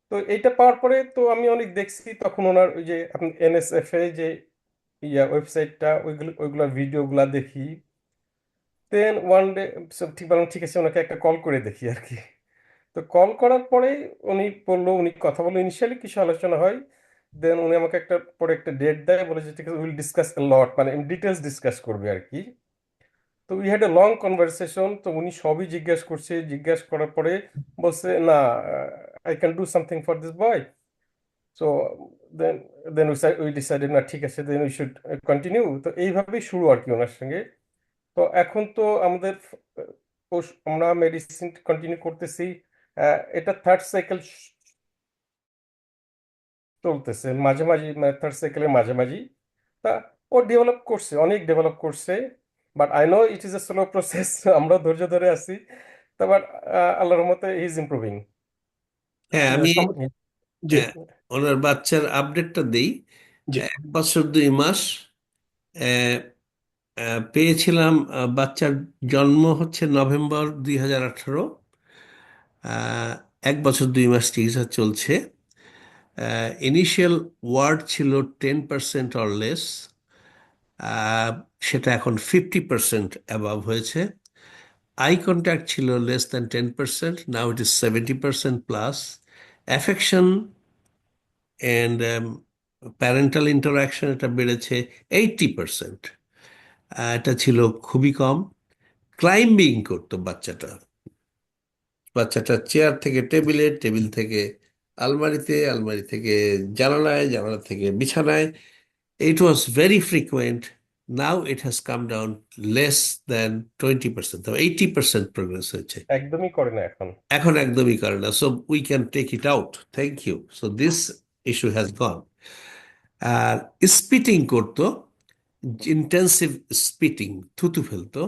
তো এইটা পাওয়ার পরে তো আমি অনেক দেখছি, তখন ওনার ওই যে এনএসএফ এ যে ওয়েবসাইটটা, ওইগুলা ভিডিওগুলা দেখি। দেন ওয়ান ডে ঠিক বললাম, ঠিক আছে, ওনাকে একটা কল করে দেখি আর কি। তো কল করার পরে উনি বললো, উনি কথা বললো, ইনিশিয়ালি কিছু আলোচনা হয়। দেন উনি আমাকে পরে একটা ডেট দেয়, বলে যে ঠিক আছে, উইল ডিসকাস এ লট, মানে ডিটেলস ডিসকাস করবে আর কি। তো we had a long conversation. তো উনি সবই জিজ্ঞেস করছে, জিজ্ঞেস করার পরে বলছে, না, I can do something for this boy. So then then we decided, না ঠিক আছে, দেন উই শুড কন্টিনিউ। তো এইভাবেই শুরু আর কি ওনার সঙ্গে। তো এখন তো আমাদের আমরা মেডিসিন কন্টিনিউ করতেছি। এটা থার্ড সাইকেল চলতেছে, মাঝে মাঝে, থার্ড সাইকেলের মাঝামাঝি। তা ও ডেভেলপ করছে, অনেক ডেভেলপ করছে। But I know it is a slow process. আমরা ধৈর্য ধরে আছি। তা বাট আল্লাহর রহমতে হি ইজ ইমপ্রুভিং। হ্যাঁ, আমি জি, ওনার বাচ্চার আপডেটটা দেই। জি। 1 বছর 2 মাস আহ, পেয়েছিলাম। বাচ্চার জন্ম হচ্ছে নভেম্বর 2018। 1 বছর 2 মাস চিকিৎসা চলছে। ইনিশিয়াল ওয়ার্ড ছিল 10% অর লেস, সেটা এখন 50% অ্যাবাভ হয়েছে। আই কন্ট্যাক্ট ছিল less than 10%, now it is 70% plus. Affection and parental interaction এটা বেড়েছে 80%। এটা ছিল খুবই কম। ক্লাইম্বিং করতো বাচ্চাটা। বাচ্চাটা চেয়ার থেকে টেবিলে, টেবিল থেকে আলমারিতে, আলমারি থেকে জানালায়, জানালা থেকে বিছানায়। It was very frequent. Now it has come down less than 20%. তো 80% প্রোগ্রেস হয়েছে। একদমই করে না এখন। এখন একদমই করে না। So we can take it out. Thank you. So this issue has gone. আর স্পিটিং করতো, ইন্টেন্সিভ স্পিটিং, থুতু ফেলতো,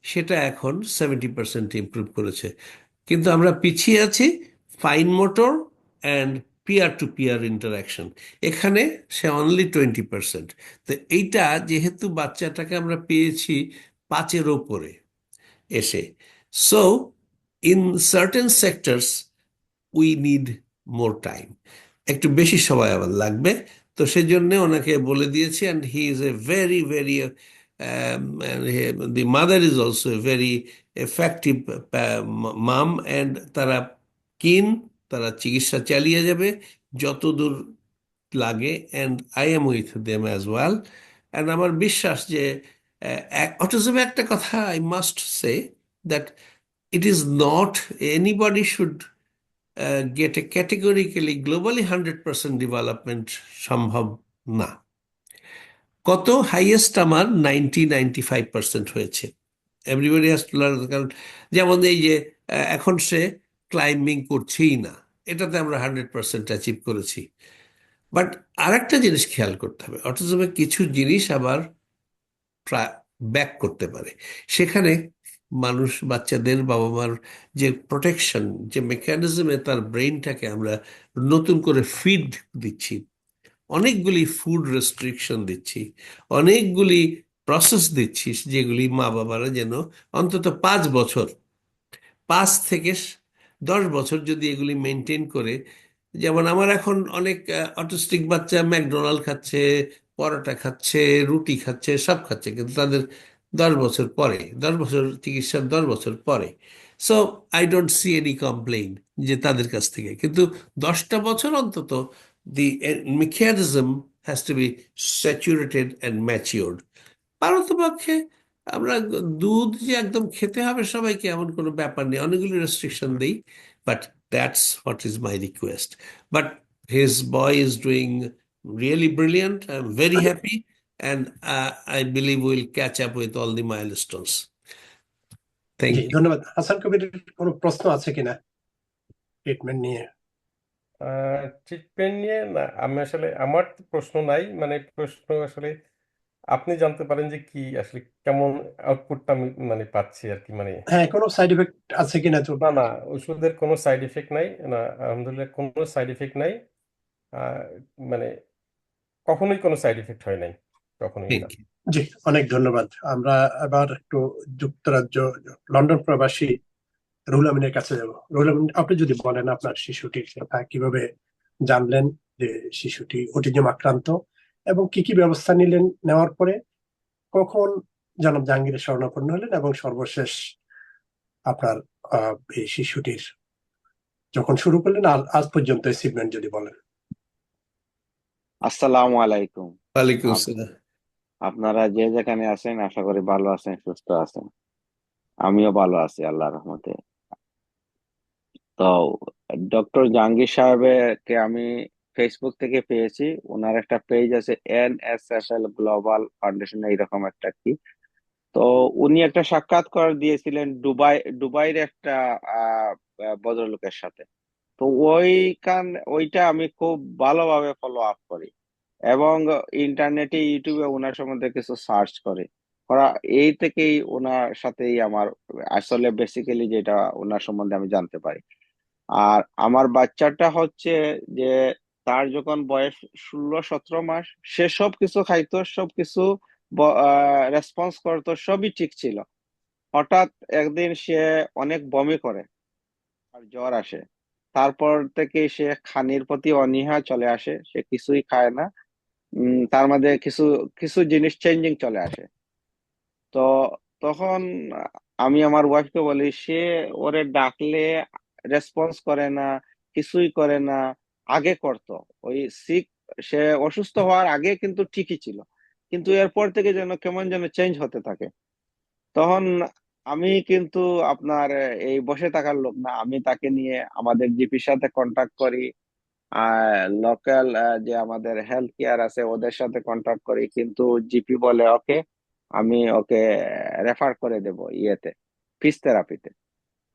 সেটা এখন 70% ইমপ্রুভ করেছে। কিন্তু আমরা পিছিয়ে আছি fine motor and peer to peer interaction. এখানে সে অনলি 20%। তো এইটা যেহেতু বাচ্চাটাকে আমরা পেয়েছি 5-এর ওপরে এসে, so in certain sectors we need more time, একটু বেশি সময় আবার লাগবে। তো সেজন্য ওনাকে বলে দিয়েছি, and he is a very very, the mother is also a very effective mom, and তারা কিন, তারা চিকিৎসা চালিয়ে যাবে যতদূর লাগে, and I am with them as well. And আমার বিশ্বাস যে অটিজমে একটা কথা I must say, that it is not, anybody should get a categorically globally 100% development সম্ভব না। কত হাইয়েস্ট আমার 90-95% হয়েছে। Everybody has to learn. কারণ যেমন এই যে এখন সে ক্লাইম্বিং করছেই না, এটাতে আমরা 100% অ্যাচিভ করেছি। বাট আরেকটা জিনিস খেয়াল করতে হবে, অটিজমে কিছু জিনিস আবার ব্যাক করতে পারে। সেখানে মানুষ, বাচ্চাদের বাবা মার যে প্রোটেকশন, যে মেকানিজমে তার ব্রেইনটাকে আমরা নতুন করে ফিড দিচ্ছি, অনেকগুলি ফুড রেস্ট্রিকশন দিচ্ছি, অনেকগুলি প্রসেস দিচ্ছি, যেগুলি মা বাবারা যেন অন্তত 5 বছর, 5 থেকে 10 বছর যদি এগুলি মেনটেন করে। যেমন আমার এখন অনেক অটিস্টিক বাচ্চা ম্যাকডোনাল্ড খাচ্ছে, পরোটা খাচ্ছে, রুটি খাচ্ছে, সব খাচ্ছে, কিন্তু তাদের 10 বছর পরে, 10 বছর চিকিৎসার 10 বছর পরে। So I don't see any complain যে তাদের কাছ থেকে। কিন্তু 10টা বছর অন্তত the mechanism has to be saturated and matured. পারতপক্ষে আমরা দুধ যে একদম খেতে হবে সবাইকে এমন কোনো ব্যাপার নেই, অনেকগুলো রেস্ট্রিকশন দিই। But that's what is my request. But his boy is doing really brilliant. I am very happy, and I believe will catch up with all the milestones. Thank জি, ইউ। ধন্যবাদ। হাসান কবিরের কোনো প্রশ্ন আছে কিনা ট্রিটমেন্ট নিয়ে? Treatment নিয়ে না, আমি আসলে, আমার তো প্রশ্ন নাই, মানে প্রশ্ন আসলে আপনি জানতে পারেন যে কি আসলে কেমন আউটপুটটা আমি মানে পাচ্ছি আর কি, মানে। হ্যাঁ, কোনো সাইড এফেক্ট আছে কিনা তো? না, না, ওষুধের কোনো সাইড এফেক্ট নাই, না, আলহামদুলিল্লাহ কোনো সাইড এফেক্ট নাই। আহ, মানে কখনোই কোনো সাইড এফেক্ট হয় নাই, কখনোই না। Thank you. জি, অনেক ধন্যবাদ। আমরা এবার একটু যুক্তরাজ্য লন্ডন প্রবাসী রুহুল আমিনের কাছে যাব। রুহুল আমিন, আপনি যদি বলেন আপনার শিশুটির কথা, কিভাবে জানলেন যে শিশুটি অটিজম আক্রান্ত এবং কি কি ব্যবস্থা নিলেন, নেওয়ার পরে কখন জনাব জাহাঙ্গীরের শরণাপন্ন হলেন, এবং সর্বশেষ আপনার এই শিশুটির যখন শুরু করলেন আর আজ পর্যন্ত অ্যাচিভমেন্ট যদি বলেন। আসসালামু আলাইকুম। ওয়ালাইকুম আপ- আসসালাম। আপনারা যে যেখানে আছেন আশা করি ভালো আছেন, সুস্থ আছেন। আমিও ভালো আছি আল্লাহর রহমতে। তো ডক্টর জাহাঙ্গীর সাহেবকে আমি ফেসবুক থেকে পেয়েছি। ওনার একটা পেজ আছে NSFL গ্লোবাল ফাউন্ডেশন, এইরকম একটা কি। তো উনি একটা সাক্ষাৎকার দিয়েছিলেন দুবাইয়ের একটা আহ ভদ্রলোকের সাথে। তো ওইটা আমি খুব ভালোভাবে ফলো আপ করি এবং ইন্টারনেটে ইউটিউবে ওনার সম্বন্ধে কিছু সার্চ করা এই থেকেই ওনার সাথেই আমার আসলে বেসিক্যালি যেটা ওনার সম্বন্ধে আমি জানতে পারি। আর আমার বাচ্চাটা হচ্ছে যে তার যখন বয়স 16-17 মাস, সে সবকিছু খাইতো, সবকিছু রেসপন্স করতো, সবই ঠিক ছিল। হঠাৎ একদিন সে অনেক বমি করে আর জ্বর আসে। তারপর থেকে সে খানির প্রতি অনীহা চলে আসে, সে কিছুই খায় না। তার মধ্যে কিছু কিছু জিনিস চেঞ্জিং চলে আসে। তো তখন আমি আমার ওয়াইফকে বলি, সে ওরে ডাকলে রেসপন্স করে না, কিছুই করে না। আগে করতো ওই সিক, সে অসুস্থ হওয়ার আগে কিন্তু ঠিকই ছিল, কিন্তু এরপর থেকে যেন কেমন যেন চেঞ্জ হতে থাকে। তখন আমি কিন্তু আপনার এই বসে থাকার লোক না, আমি তাকে নিয়ে আমাদের জিপির সাথে কন্টাক্ট করি। লোকাল যে আমাদের হেলথ কেয়ার আছে ওদের সাথে কন্ট্যাক্ট করি, কিন্তু জিপি বলে ওকে, আমি ওকে রেফার করে দেব ইয়েতে, ফিজিওথেরাপিতে।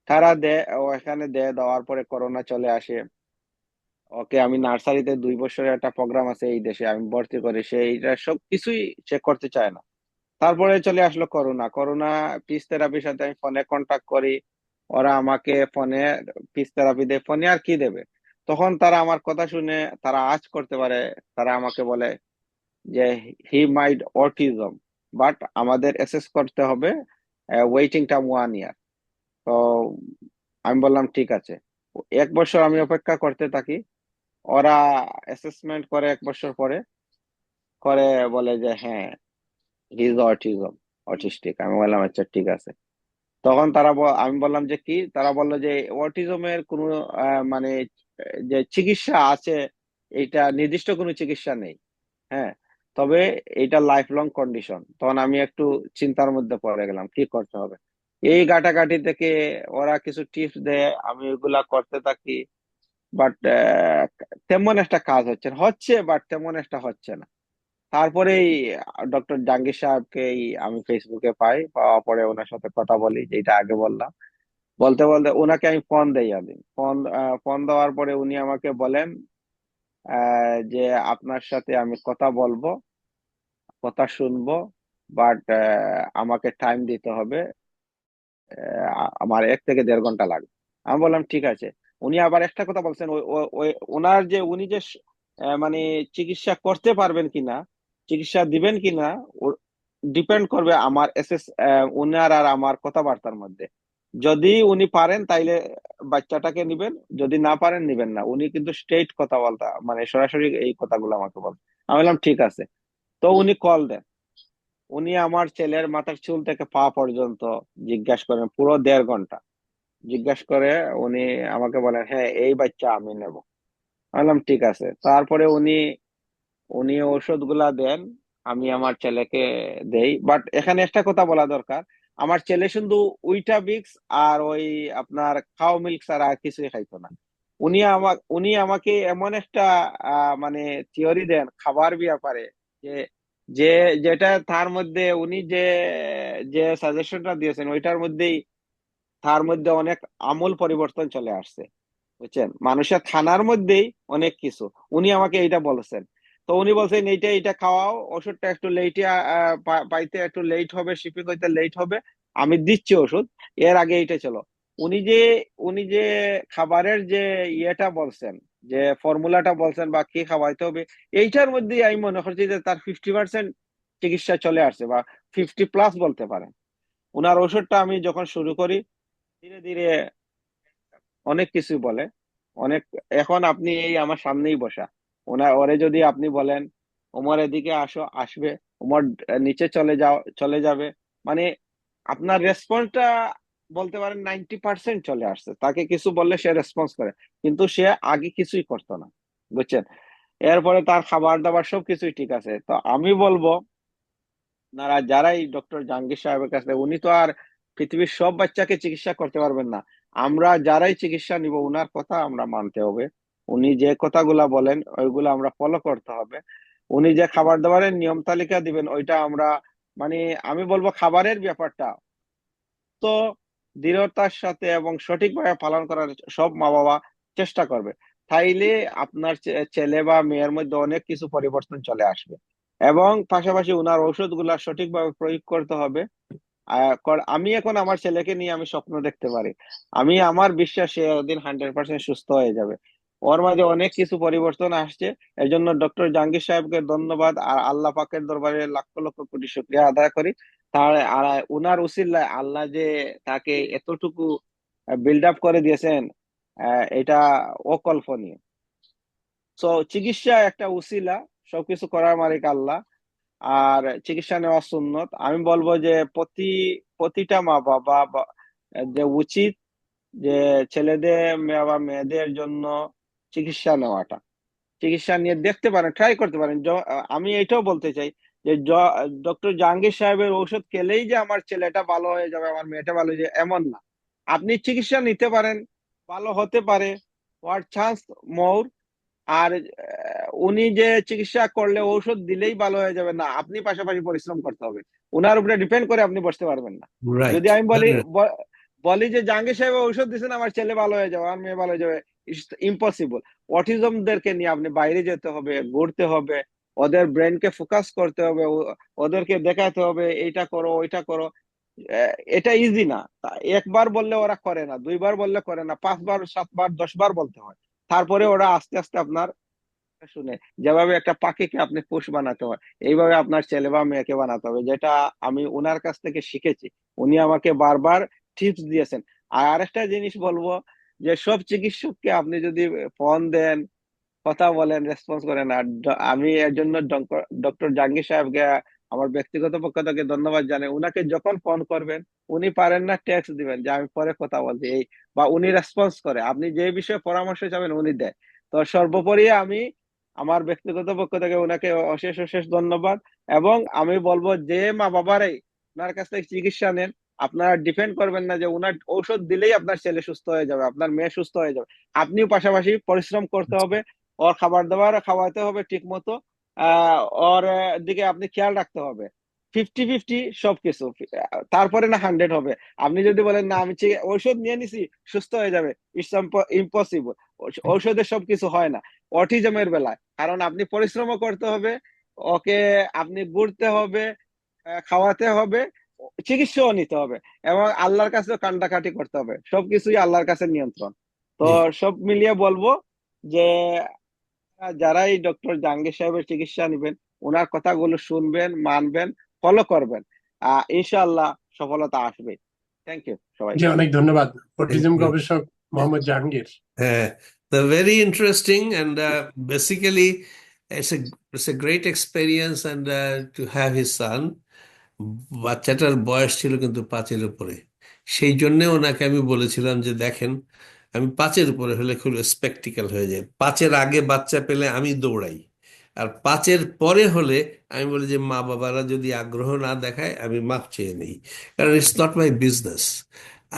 তারা দেয়, ও এখানে দেওয়ার পরে করোনা চলে আসে। ওকে আমি নার্সারিতে 2 বছরের একটা প্রোগ্রাম আছে এই দেশে, আমি ভর্তি করি, সে এইটা সব কিছুই সে করতে চায় না। তারপরে চলে আসলো করোনা। ফিজিওথেরাপির সাথে আমি ফোনে কন্ট্যাক্ট করি, ওরা আমাকে ফোনে ফিজিওথেরাপি দেয়, ফোনে আর কি দেবে। তখন তারা আমার কথা শুনে তারা আজ করতে পারে। তারা আমাকে বলে যে হি মাইট অটিজম, বাট আমাদের অ্যাসেস করতে হবে, ওয়েটিং টাইম 1 ইয়ার। তো আমি বললাম ঠিক আছে। 1 বছর আমি অপেক্ষা করতে থাকি। ওরা অ্যাসেসমেন্ট করে 1 বছর পরে, করে বলে যে হ্যাঁ, হি ইজ অটিজম, অটিস্টিক। আমি বললাম আচ্ছা ঠিক আছে। তখন আমি বললাম যে কি, তারা বললো যে অটিজমের কোনো মানে যে চিকিৎসা আছে, এটা নির্দিষ্ট কোনো চিকিৎসা নেই। হ্যাঁ, তবে এটা লাইফ লং কন্ডিশন। তখন আমি একটু চিন্তার মধ্যে পড়ে গেলাম কি করতে হবে। এই ঘাটাঘাটি থেকে ওরা কিছু টিপস দেয়, আমি ওগুলা করতে থাকি। বাট তেমন একটা কাজ হচ্ছে বাট তেমন একটা হচ্ছে না। তারপরেই ডক্টর জাহাঙ্গীর সাহেবকে আমি ফেসবুকে পাই, পাওয়া পরে ওনার সাথে কথা বলি, যেটা আগে বললাম। বলতে বলতে ওনাকে আমি ফোন দেই। আমি ফোন দেওয়ার পরে উনি আমাকে বলেন যে আপনার সাথে আমি কথা বলবো, কথা শুনবো, বাট আমাকে টাইম দিতে হবে। আমার 1 থেকে 1.5 ঘন্টা লাগবে। আমি বললাম ঠিক আছে। উনি আবার একটা কথা বলছেন, ওনার যে উনি যে মানে চিকিৎসা করতে পারবেন কিনা, চিকিৎসা দিবেন কিনা, ডিপেন্ড করবে আমার উনার আর আমার কথাবার্তার মধ্যে। যদি উনি পারেন তাইলে বাচ্চাটাকে নিবেন, যদি না পারেন নিবেন না। উনি কিন্তু স্ট্রেট কথা বলতা, মানে সরাসরি এই কথাগুলো আমাকে বল। আমি বললাম ঠিক আছে। তো উনি কল দেন। উনি আমার ছেলের মাথার চুল থেকে পা পর্যন্ত জিজ্ঞাসা করেন পুরো 1.5 ঘন্টা। জিজ্ঞাসা করে উনি আমাকে বলেন হ্যাঁ, এই বাচ্চা আমি নেব। আমি বললাম ঠিক আছে। তারপরে উনি উনি ওষুধগুলা দেন, আমি আমার ছেলেকে দেই। বাট এখানে একটা কথা বলা দরকার, আমার ছেলে শুধু উইটাবিক্স আর ওই আপনার কাউ মিল্ক ছাড়া আর কিছুই খাইতো না। উনি আমাকে এমন একটা মানে থিওরি দেন খাবার ব্যাপারে, যে যে যেটা তার মধ্যে উনি যে যে সাজেশনটা দিয়েছেন ওইটার মধ্যেই তার মধ্যে অনেক আমূল পরিবর্তন চলে আসছে। বুঝছেন, মানুষের খানার মধ্যেই অনেক কিছু উনি আমাকে এইটা বলেছেন। তো উনি বলছেন এইটা এইটা খাওয়াও, ওষুধটা একটু লেটে পাইতে একটু লেট হবে, শিপিং হইতে লেট হবে, আমি দিচ্ছি ওষুধ, এর আগে এইটা চলো। উনি যে উনি যে খাবারের যে ইয়েটা বলছেন, যে ফর্মুলাটা বলছেন বা কি খাওয়াইতে হবে, এইটার মধ্যেই আমি মনে করছি যে তার 50% চিকিৎসা চলে আসছে, বা 50+ বলতে পারেন। ওনার ওষুধটা আমি যখন শুরু করি, ধীরে ধীরে অনেক কিছু বলে, অনেক। এখন আপনি এই আমার সামনেই বসা, ওরে যদি আপনি বলেন ওমর এদিকে আসো, আসবে। ওমর নিচে চলে যাবে। মানে আপনার রেসপন্সটা বলতে পারেন 90% চলে আসছে। তাকে কিছু বললে সে রেসপন্স করে, কিন্তু সে আগে কিছুই করতো না, বুঝছেন। এরপরে তার খাবার দাবার সবকিছুই ঠিক আছে। তো আমি বলবো, আপনারা যারাই ডক্টর জাহাঙ্গীর সাহেবের কাছে, উনি তো আর পৃথিবীর সব বাচ্চাকে চিকিৎসা করতে পারবেন না। আমরা যারাই চিকিৎসা নিব, উনার কথা আমরা মানতে হবে। উনি যে কথাগুলা বলেন ওইগুলো আমরা ফলো করতে হবে। উনি যে খাবার দাবারের নিয়ম তালিকা দিবেন ওইটা আমরা, মানে আমি বলবো খাবারের ব্যাপারটা তো দৃঢ়তার সাথে এবং সঠিকভাবে পালন করার সব মা বাবা চেষ্টা করবে। তাইলে আপনার ছেলে বা মেয়ের মধ্যে অনেক কিছু পরিবর্তন চলে আসবে। এবং পাশাপাশি উনার ঔষধগুলা সঠিকভাবে প্রয়োগ করতে হবে। আমি এখন আমার ছেলেকে নিয়ে আমি স্বপ্ন দেখতে পারি। আমার বিশ্বাস সে একদিন 100% সুস্থ হয়ে যাবে। ওর মাঝে অনেক কিছু পরিবর্তন আসছে। এই জন্য ডক্টর জাহাঙ্গীর সাহেবকে ধন্যবাদ আর আল্লাহ পাকের দরবারে লক্ষ লক্ষ কোটি শুকরিয়া আদায় করি। তার আর উনার উসিলায় আল্লাহ যে তাকে এতটুকু বিল্ড আপ করে দিয়েছেন, এটা অকল্পনীয়। তো চিকিৎসা একটা উসিলা, সবকিছু করার মালিক আল্লাহ। আর চিকিৎসা নেওয়া সুন্নত। আমি বলবো যে প্রতিটা মা বাবা যে উচিত যে ছেলেদের বা মেয়েদের জন্য চিকিৎসা নেওয়াটা, চিকিৎসা নিয়ে দেখতে পারেন, ট্রাই করতে পারেন। আমি এটাও বলতে চাই যে ডক্টর জাহাঙ্গীর সাহেবের ঔষধ খেলেই যে আমার ছেলেটা ভালো হয়ে যাবে, আমার মেয়েটা ভালো হয়ে যাবে, এমন না। আপনি চিকিৎসা নিতে পারেন, ভালো হতে পারে, হওয়ার চান্স মৌর। আর উনি যে চিকিৎসা করলে ঔষধ দিলেই ভালো হয়ে যাবে না, আপনি পাশাপাশি পরিশ্রম করতে হবে। উনার উপরে ডিপেন্ড করে আপনি বসতে পারবেন না। যদি রাইট। আমি বলি যে জাহাঙ্গীর সাহেব ঔষধ দিচ্ছেন আমার ছেলে ভালো হয়ে যাবে, আমার মেয়ে ভালো হয়ে যাবে, ইম্পসিবল। অটিজমদেরকে নিয়ে আপনি বাইরে যেতে হবে, ঘুরতে হবে, ওদের ব্রেনকে ফোকাস করতে হবে, ওদেরকে দেখাতে হবে এইটা করো ওইটা করো। এটা ইজি না। একবার বললে ওরা করে না, দুইবার বললে করে না, 5বার 7বার 10বার বলতে হয়। তারপরে ওরা আস্তে আস্তে আপনার শুনে। যেভাবে একটা পাখিকে আপনি পোষ বানাতে হয়, এইভাবে আপনার ছেলে বা মেয়েকে বানাতে হবে, যেটা আমি ওনার কাছ থেকে শিখেছি। উনি আমাকে বারবার টিপস দিয়েছেন। আর আরেকটা জিনিস বলবো, যে সব চিকিৎসককে আপনি যদি ফোন দেন, কথা বলেন, রেসপন্স করেন। আর আমি এর জন্য ডক্টর জাহাঙ্গীর সাহেবকে আমার ব্যক্তিগত পক্ষ থেকে ধন্যবাদ জানাই। উনাকে যখন ফোন করবেন, উনি পারেন না টেক্সট দিবেন যে আমি পরে কথা বলছি এই, বা উনি রেসপন্স করে, আপনি যে বিষয়ে পরামর্শ চাবেন উনি দেয়। তো সর্বোপরি আমি আমার ব্যক্তিগত পক্ষ থেকে উনাকে অশেষ অশেষ ধন্যবাদ। এবং আমি বলবো যে মা বাবারাই ওনার কাছ থেকে চিকিৎসা নেন, আপনারা ডিপেন্ড করবেন না যে উনার ঔষধ দিলেই আপনার ছেলে সুস্থ হয়ে যাবে, আপনার মেয়ে সুস্থ হয়ে যাবে। আপনিও পাশাপাশি পরিশ্রম করতে হবে, ওর খাবার দাবার খাওয়াতে হবে ঠিক মতো, ওর দিকে আপনি খেয়াল রাখতে হবে। 50-50 সবকিছু, তারপরে না 100 হবে। আপনি যদি বলেন না আমি ঔষধ নিয়ে নিছি সুস্থ হয়ে যাবে, ইটস ইম্পসিবল। ঔষধে সবকিছু হয় না অটিজমের বেলায়, কারণ আপনি পরিশ্রমও করতে হবে, ওকে আপনি ঘুরতে হবে, খাওয়াতে হবে, চিকিৎসাও নিতে হবে, এবং আল্লাহর কাছেও কান্ডাকাটি করতে হবে। সবকিছুই আল্লাহর কাছে নিয়ন্ত্রণ। তো জি। সব মিলিয়ে বলবো যে যারাই ডক্টর জাহাঙ্গীর সাহেবের চিকিৎসা নেবেন, ওনার কথাগুলো শুনবেন, মানবেন, ফলো করবেন, ইনশাআল্লাহ সফলতা আসবে। থ্যাংক ইউ জি, সবাইকে। অনেক ধন্যবাদ Thank অটিজম you. গবেষক Mohammad Jahangir. They're very interesting, and basically, it's a great experience, and to have his son. বাচ্চাটার বয়স ছিল কিন্তু 5-এর উপরে। সেই জন্য ওনাকে আমি বলেছিলাম যে দেখেন, আমি 5-এর উপরে হলে খুব স্পেকটিক্যাল হয়ে যায়। 5-এর আগে বাচ্চা পেলে আমি দৌড়াই, আর 5-এর পরে হলে আমি বলি যে মা বাবারা যদি আগ্রহ না দেখায় আমি মাপ চেয়ে নেই, কারণ ইটস নট মাই বিজনেস।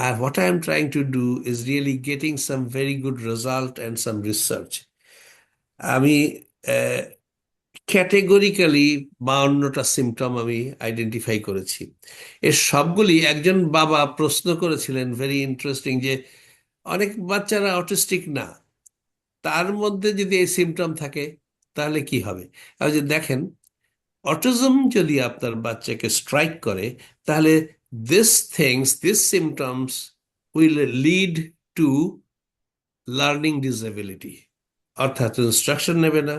আর what I am trying to do is really getting some very good result and some research. আমি ক্যাটেগরিক্যালি 52টা সিমটম আমি আইডেন্টিফাই করেছি। এর সবগুলি একজন বাবা প্রশ্ন করেছিলেন, ভেরি ইন্টারেস্টিং, যে অনেক বাচ্চারা অটিস্টিক না, তার মধ্যে যদি এই সিমটম থাকে তাহলে কি হবে। আর যে দেখেন, অটিজম যদি আপনার বাচ্চাকে স্ট্রাইক করে, তাহলে this symptoms will lead to learning disability, অর্থাৎ ইনস্ট্রাকশন নেবে না,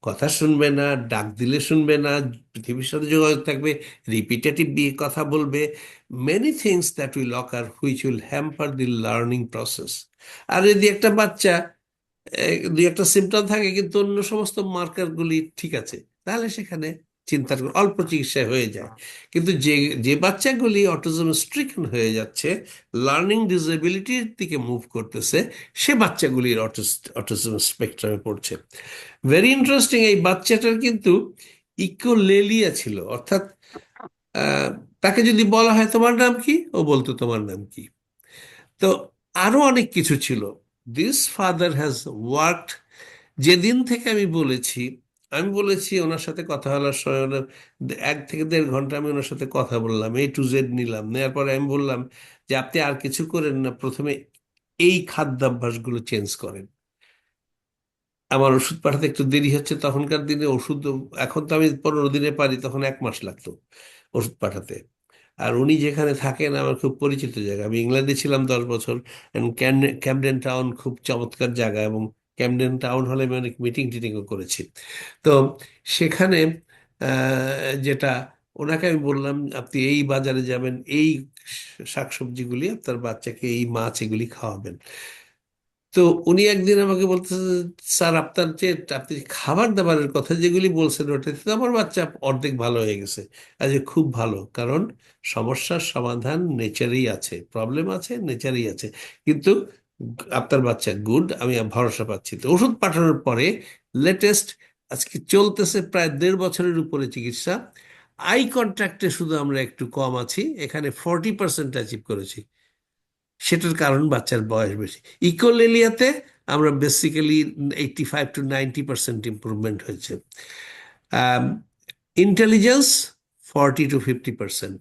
কথা শুনবে না, ডাক দিলে শুনবে না, পৃথিবীর সাথে যোগাযোগ থাকবে, রিপিটেটিভ কথা বলবে, many things that will occur which will hamper the learning process. আর যদি একটা বাচ্চা দুই একটা সিমটম থাকে কিন্তু অন্য সমস্ত মার্কারগুলি ঠিক আছে, তাহলে সেখানে চিন্তার অল্প চিকিৎসায় হয়ে যায়। কিন্তু যে যে বাচ্চাগুলি অটিজম স্ট্রিকন হয়ে যাচ্ছে, লার্নিং ডিসেবিলিটির দিকে মুভ করতেছে, সে বাচ্চাগুলির অটিজম স্পেকট্রামে পড়ছে। ভেরি ইন্টারেস্টিং, এই বাচ্চাটার কিন্তু ইকোলেলিয়া ছিল, অর্থাৎ আহ, তাকে যদি বলা হয় তোমার নাম কি, ও বলতো তোমার নাম কি। তো আরো অনেক কিছু ছিল। দিস ফাদার হ্যাজ ওয়ার্কড, যেদিন থেকে আমি বলেছি ওনার সাথে কথা বলার সময়, 1 থেকে 1.5 ঘন্টা আমি ওনার সাথে কথা বললাম, A to Z নিলাম, নেওয়ার পরে আমি বললাম যে আপনি আর কিছু করেন না, প্রথমে এই খাদ্যাভ্যাসগুলো চেঞ্জ করেন। আমার ওষুধ পাঠাতে একটু দেরি হচ্ছে, তখনকার দিনে ওষুধ, এখন তো আমি 15 দিনে পারি, তখন 1 মাস লাগতো ওষুধ পাঠাতে। আর উনি যেখানে থাকেন আমার খুব পরিচিত জায়গা, আমি ইংল্যান্ডে ছিলাম 10 বছর, এবং ক্যামডেন টাউন খুব চমৎকার জায়গা, এবং ক্যামডেন টাউন হলে আমি অনেক মিটিং টিটিংও করেছি। তো সেখানে যেটা ওনাকে আমি বললাম আপনি এই বাজারে যাবেন, এই শাকসবজিগুলি আপনার বাচ্চাকে, এই মাছ এগুলি খাওয়াবেন। তো উনি একদিন আমাকে বলতেছে, স্যার আপনার যে আপনি খাবার দাবারের কথা যেগুলি বলছেন ওটাতে তো আমার বাচ্চা অর্ধেক ভালো হয়ে গেছে। আজ খুব ভালো, কারণ সমস্যার সমাধান নেচারেই আছে, প্রবলেম আছে নেচারেই আছে, কিন্তু আপনার বাচ্চা গুড, আমি ভরসা পাচ্ছি। তো ওষুধ পাঠানোর পরে লেটেস্ট আজকে চলতেছে প্রায় 1.5 বছরের উপরে চিকিৎসা। আই কন্ট্যাক্টে শুধু আমরা একটু কম আছি, এখানে 40% অ্যাচিভ করেছি। সেটার কারণ বাচ্চার বয়স বেশি। ইকোলেলিয়াতে আমরা বেসিক্যালি 85 to 90% ইম্প্রুভমেন্ট হয়েছে। Intelligence 40 to 50%,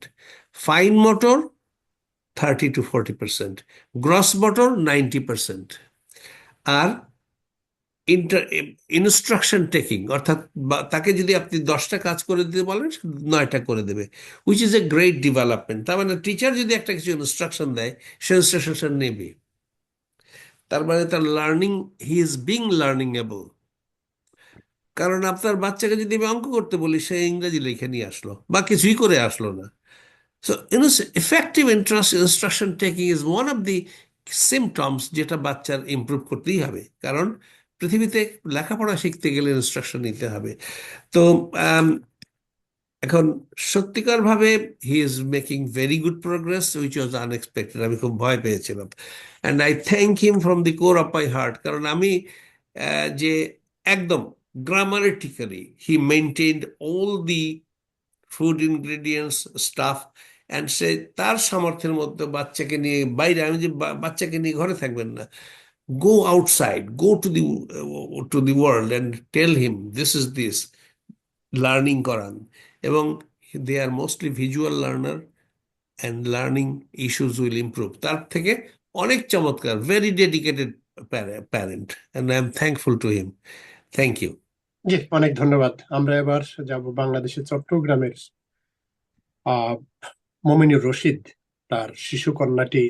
fine motor 30 to 40%, gross motor 90%। আর ইনস্ট্রাকশন টেকিং, অর্থাৎ তাকে যদি আপনি 10টা কাজ করে দিতে বলেন, সে 9টা করে দেবে, which is a great development. তার মানে টিচার যদি একটা কিছু ইনস্ট্রাকশন দেয়, সে ইনস্ট্রাকশন নেবে, তার মানে তার লার্নিং, হি ইজ বিং লার্নিংয়েবল। কারণ আপনার বাচ্চাকে যদি আমি অঙ্ক করতে বলি, সে ইংরেজি লিখে নিয়ে আসলো বা কিছুই করে আসলো না। So effective instruction taking is one of the symptoms যেটা বাচ্চার ইমপ্রুভ করতেই হবে, কারণ পৃথিবীতে লেখাপড়া শিখতে গেলে ইনস্ট্রাকশন নিতে হবে। তো এখন সত্যিকার ভাবে he is making very good progress, which was unexpected. আমি খুব ভয় পেয়েছিলাম, and I thank him from the core of my heart. কারণ আমি যে একদম grammatically he maintained all the food ingredients stuff, and সে তার সামর্থ্যের মধ্যে বাচ্চাকে নিয়ে বাইরে, আমি যে বাচ্চাকে নিয়ে ঘরে থাকবেন না, go outside, go to the world and tell him this is this, learning করান। এবং they are mostly visual learner, and learning issues will improve. তার থেকে অনেক চমৎকার, very dedicated parent, and I am thankful to him. Thank you. জি, অনেক ধন্যবাদ। আমরা এবার যাব বাংলাদেশের চট্টগ্রামের মমিনুর রশিদ, তার শিশু কন্যাটি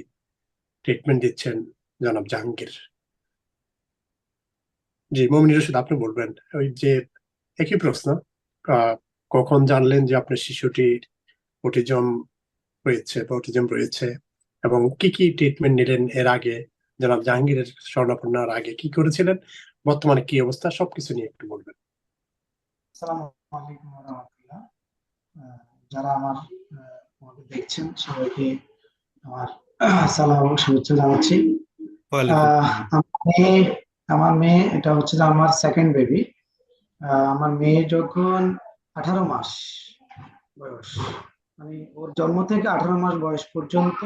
ট্রিটমেন্ট দিচ্ছেন জনাব জাহাঙ্গীর। জি, মমিনুর রশিদ, আপনি বলবেন ওই যে একই প্রশ্ন, কখন জানলেন যে আপনার শিশুটি অটিজম রয়েছে, এবং কি কি ট্রিটমেন্ট নিলেন এর আগে, জনাব জাহাঙ্গীরের শরণাপন্নার আগে কি করেছিলেন, বর্তমানে কি অবস্থা, সবকিছু নিয়ে একটু বলবেন। আসসালামু আলাইকুম ওয়া রাহমাতুল্লাহ। যারা আমাকে দেখছেন সবাইকে আমার সালাম এবং শুভেচ্ছা জানাচ্ছি। আমার মেয়ে এটা হচ্ছে যে আমার সেকেন্ড বেবি। আমার মেয়ে যখন 18 মাস বয়স, মানে ওর জন্ম থেকে 18 মাস বয়স পর্যন্ত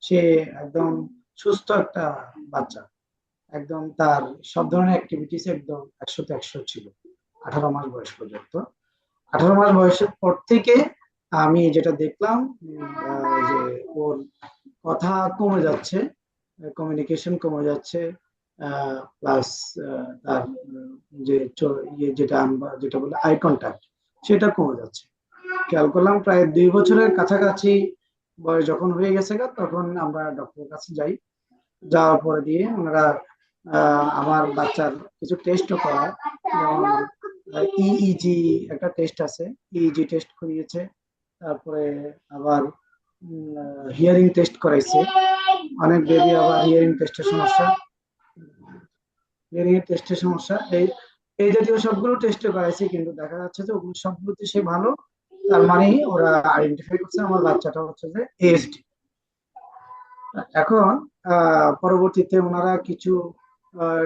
সে একদম সুস্থ একটা বাচ্চা, একদম তার সব ধরনের অ্যাক্টিভিটিস একদম 100তে 100 ছিল 18 মাস বয়স পর্যন্ত। 18 মাস বয়সের পর থেকে আমি যেটা দেখলাম যে ওর কথা কমে যাচ্ছে, কমিউনিকেশন কমে যাচ্ছে, প্লাস তার যেটা আমরা যেটা বলে আই কন্ট্যাক্ট, সেটা কমে যাচ্ছে। খেয়াল করলাম প্রায় 2 বছরের কাছাকাছি বয়স যখন হয়ে গেছে তখন আমরা ডক্টরের কাছে যাই। যাওয়ার পরে দিয়ে ওনারা আমার বাচ্চার কিছু টেস্টও করায়, যেমন ইইজি একটা টেস্ট আছে, ইইজি টেস্ট করিয়েছে, তারপরে আবার হিয়ারিং টেস্ট করাইছে। অনেক বেবি আবার হিয়ারিং এর টেস্টের সমস্যা এই এই জাতীয় সবগুলো টেস্ট করাইছে, কিন্তু দেখা যাচ্ছে যে ওগুলো সবগুলোতে সে ভালো। তার মানে ওরা আইডেন্টিফাই করছে আমার বাচ্চাটা হচ্ছে যে এএসডি। এখন পরবর্তীতে ওনারা কিছু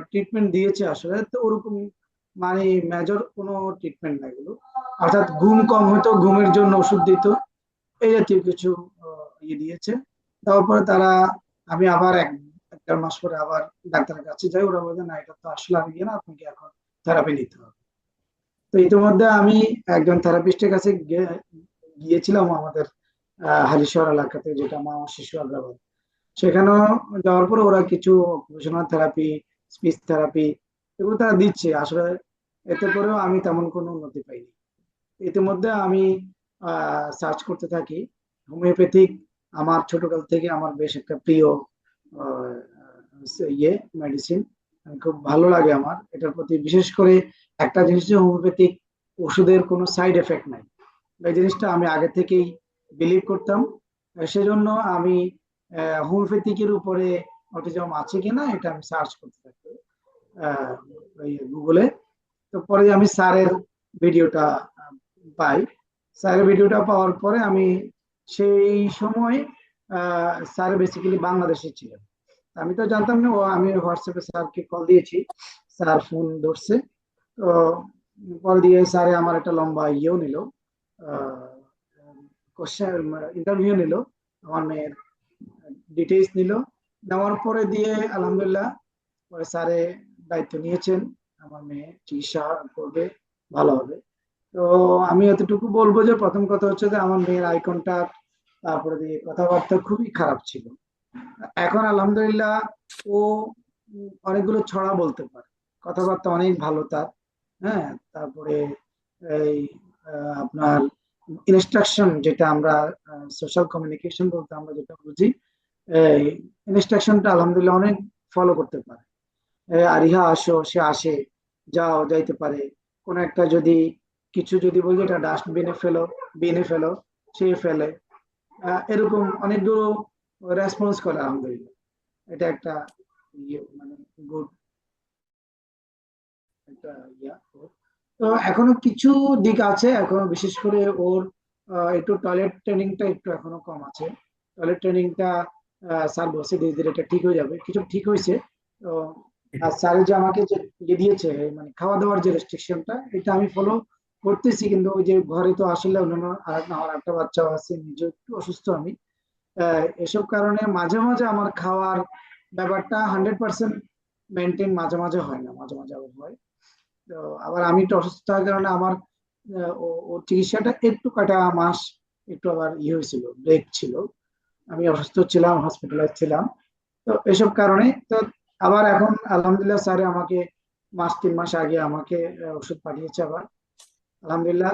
ট্রিটমেন্ট দিয়েছে, আসলে তো ওরকম মানে মেজর কোনো ট্রিটমেন্ট না এগুলো। অর্থাৎ ঘুম কম হতো, ঘুমের জন্য ওষুধ দিত, এই জাতীয় কিছু ইয়ে দিয়েছে। তারপরে আমি আবার একটা মাস পরে আবার ডাক্তারের কাছে যাই, ওরা বলে না এটা তো আসলে আর ইয়ে না, আপনাকে এখন থেরাপি নিতে হবে। তো ইতিমধ্যে আমি একজন থেরাপিস্টের কাছে গিয়েছিলাম আমাদের হালিশহর এলাকাতে, যেটা মা ও শিশু আগ্রাবাদ। সেখানেও যাওয়ার পরে ওরা কিছু অকুপেশনাল থেরাপি, স্পিচ থেরাপি এগুলো তারা দিচ্ছে। আসলে এতে করেও আমি তেমন কোনো উন্নতি পাইনি। ইতিমধ্যে আমি সার্চ করতে থাকি হোমিওপ্যাথিক। আমার ছোটকাল থেকে আমার বেশ একটা প্রিয় আহ, ইয়ে মেডিসিন, খুব ভালো লাগে আমার এটার প্রতি। বিশেষ করে একটা জিনিস যে হোমিওপ্যাথিক ওষুধের কোনো সাইড এফেক্ট নাই, এই জিনিসটা আমি আগে থেকেই বিলিভ করতাম। সেজন্য আমি হোমিওপ্যাথিকের উপরে অটিজম আছে কিনা এটা আমি সার্চ করতে থাকি গুগলে। তো পরে আমি স্যারের ভিডিওটা পাই। স্যারের ভিডিওটা পাওয়ার পরে আমি সেই সময় স্যার বেসিক্যালি বাংলাদেশে ছিলেন। আমি তো জানতাম না, আমি হোয়াটসঅ্যাপে স্যারকে কল দিয়েছি, স্যার ফোন ধরছে। তো কল দিয়ে স্যারে আমার একটা লম্বা ইয়েও নিল, ইন্টারভিউ নিল, আমার মেয়ের ডিটেইলস নিল। নেওয়ার পরে দিয়ে আলহামদুলিল্লাহ পরে স্যারে দায়িত্ব নিয়েছেন, আমার মেয়ে চিকিৎসা করবে, ভালো হবে। তো আমি এতটুকু বলবো যে প্রথম কথা হচ্ছে যে আমার মেয়ের আই কন্টাক্ট, তারপরে দিয়ে কথাবার্তা খুবই খারাপ ছিল। এখন আলহামদুলিল্লাহ ও অনেকগুলো ছড়া বলতে পারে, কথাবার্তা অনেক ভালো তার। হ্যাঁ, তারপরে এই আপনার ইনস্ট্রাকশন, যেটা আমরা সোশ্যাল কমিউনিকেশন বলতে আমরা যেটা বুঝি, এই ইনস্ট্রাকশনটা আলহামদুলিল্লাহ অনেক ফলো করতে পারে। আরিহা আসো, সে আসে, যাও, যাইতে পারে। কোন একটা যদি কিছু যদি বলি এটা ডাস্টবিনে ফেলো, বিনে ফেলো, সে ফেলে। এরকম অনেকগুলো রেসপন্স করে আলহামদুলিল্লাহ। এটা একটা মানে গুড একটা ইয়া ওর। তো এখনো কিছু দিক আছে, এখনো বিশেষ করে ওর একটু টয়লেট ট্রেনিংটা একটু এখনো কম আছে। টয়লেট ট্রেনিংটা স্যার বলছে ধীরে ধীরে এটা ঠিক হয়ে যাবে, কিছু ঠিক হয়েছে। তো আর স্যার যে আমাকে যে ইয়ে দিয়েছে, মানে খাওয়া দাওয়ার যে রেস্ট্রিকশনটা, এটা আমি ফলো করতেছি। কিন্তু ওই যে ঘরে তো আসলে অন্যান্য আমার একটা বাচ্চাও আছে, নিজে একটু অসুস্থ আমি। এসব কারণে মাঝে মাঝে আমার খাওয়ার ব্যাপারটা 100% মেনটেন মাঝে মাঝে হয় না, মাঝে মাঝে আবার হয়। তো আবার আমি একটু অসুস্থ থাকার কারণে আমার ওর চিকিৎসাটা একটু কাটা মাস একটু আবার ইয়ে হয়েছিল, ব্রেক ছিল, আমি অসুস্থ ছিলাম, হসপিটালাইজ ছিলাম। তো এসব কারণে তো আবার এখন আলহামদুলিল্লাহ স্যারে আমাকে 3 মাস আগে আমাকে ওষুধ পাঠিয়েছে আবার। আলহামদুলিল্লাহ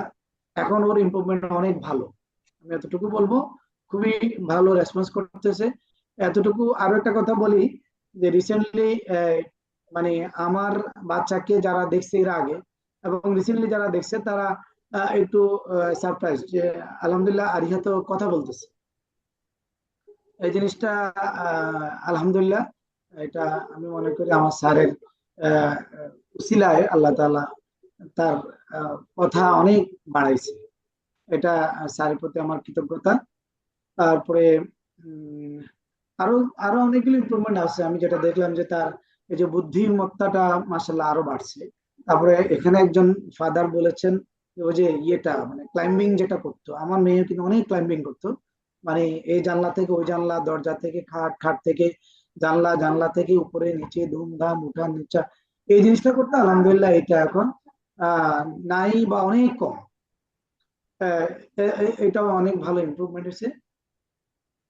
এখন ওর ইমপ্রুভমেন্ট অনেক ভালো, আমি এতটুকু বলবো। খুবই ভালো রেসপন্স করতেছে এতটুকু। আরো একটা কথা বলি যে রিসেন্টলি মানে আমার বাচ্চাকে যারা দেখছে এর আগে এবং রিসেন্টলি যারা দেখছে তারা একটু সারপ্রাইজ যে আলহামদুলিল্লাহ আরিহা তো কথা বলতেছে। এই জিনিসটা আলহামদুলিল্লাহ, এটা আমি মনে করি আমার স্যারের উসিলায় আল্লাহ তাআলা তার কথা অনেক বাড়াইছে। এটা স্যারের প্রতি আমার কৃতজ্ঞতা। তারপরে উম, আরো আরো অনেকগুলো ইমপ্রুভমেন্ট আছে। আমি যেটা দেখলাম যে তার এই যে বুদ্ধিমত্তাটা মাশাআল্লাহ আরো বাড়ছে। তারপরে এখানে একজন ফাদার বলেছেন যে ওই যে ইয়েটা মানে ক্লাইম্বিং যেটা করতো, আমার মেয়ে কিন্তু অনেক ক্লাইম্বিং করতো। মানে এই জানলা থেকে ওই জানলা, দরজা থেকে খাট, খাট থেকে জানলা, জানলা থেকে উপরে নিচে, ধুমধাম উঠা নিচা, এই জিনিসটা করতে আলহামদুলিল্লাহ এটা এখন নাই বা অনেক কম। আহ, এটাও অনেক ভালো ইমপ্রুভমেন্ট হয়েছে।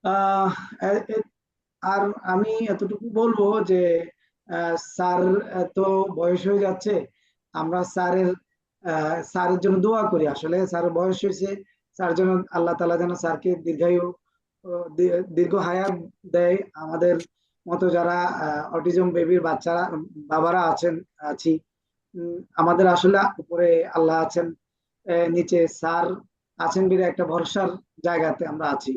আহ, এ- এ- আর আমি এতটুকু বলবো যে স্যার এত বয়স হয়ে যাচ্ছে, আমরা স্যারের জন্য দোয়া করি। আসলে স্যার বয়স হয়েছে, স্যার যেন আল্লাহ তাআলা যেন স্যারকে দীর্ঘায়ু দীর্ঘ হায়াত দেয়। আমাদের মতো যারা অটিজম বেবির বাচ্চারা বাবারা আছি, আমাদের আসলে উপরে আল্লাহ আছেন, নিচে স্যার আছেন বিধে একটা ভরসার জায়গাতে আমরা আছি।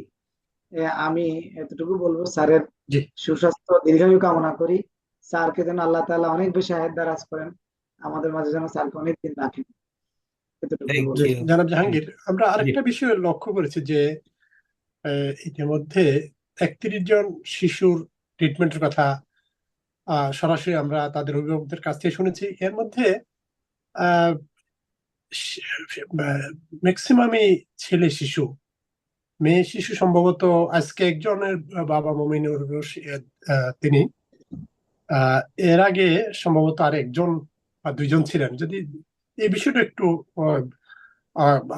আমি এতটুকু বলবো, স্যারের জি, সুস্বাস্থ্য দীর্ঘায়ু কামনা করি। স্যারকে যেন আল্লাহ তাআলা অনেক বেশি হায়াত দারাজ করেন, আমাদের মাঝে যেন স্যারকে অনেক দিন রাখেন, এতটুকুই থ্যাংক জি, বলবো। ইউ। জনাব জাহাঙ্গীর, আমরা জি আরেকটা বিষয় লক্ষ্য করেছি যে ইতিমধ্যে 31 জন শিশুর ট্রিটমেন্টের কথা সরাসরি আমরা তাদের অভিভাবকদের কাছ থেকে শুনেছি। এর মধ্যে ম্যাক্সিমামই ছেলে শিশু, মেয়ে শিশু সম্ভবত আজকে একজনের বাবা মমিনুর রশিদ, তিনি আহ, এর আগে সম্ভবত আর একজন বা দুইজন ছিলেন। যদি এই বিষয়টা একটু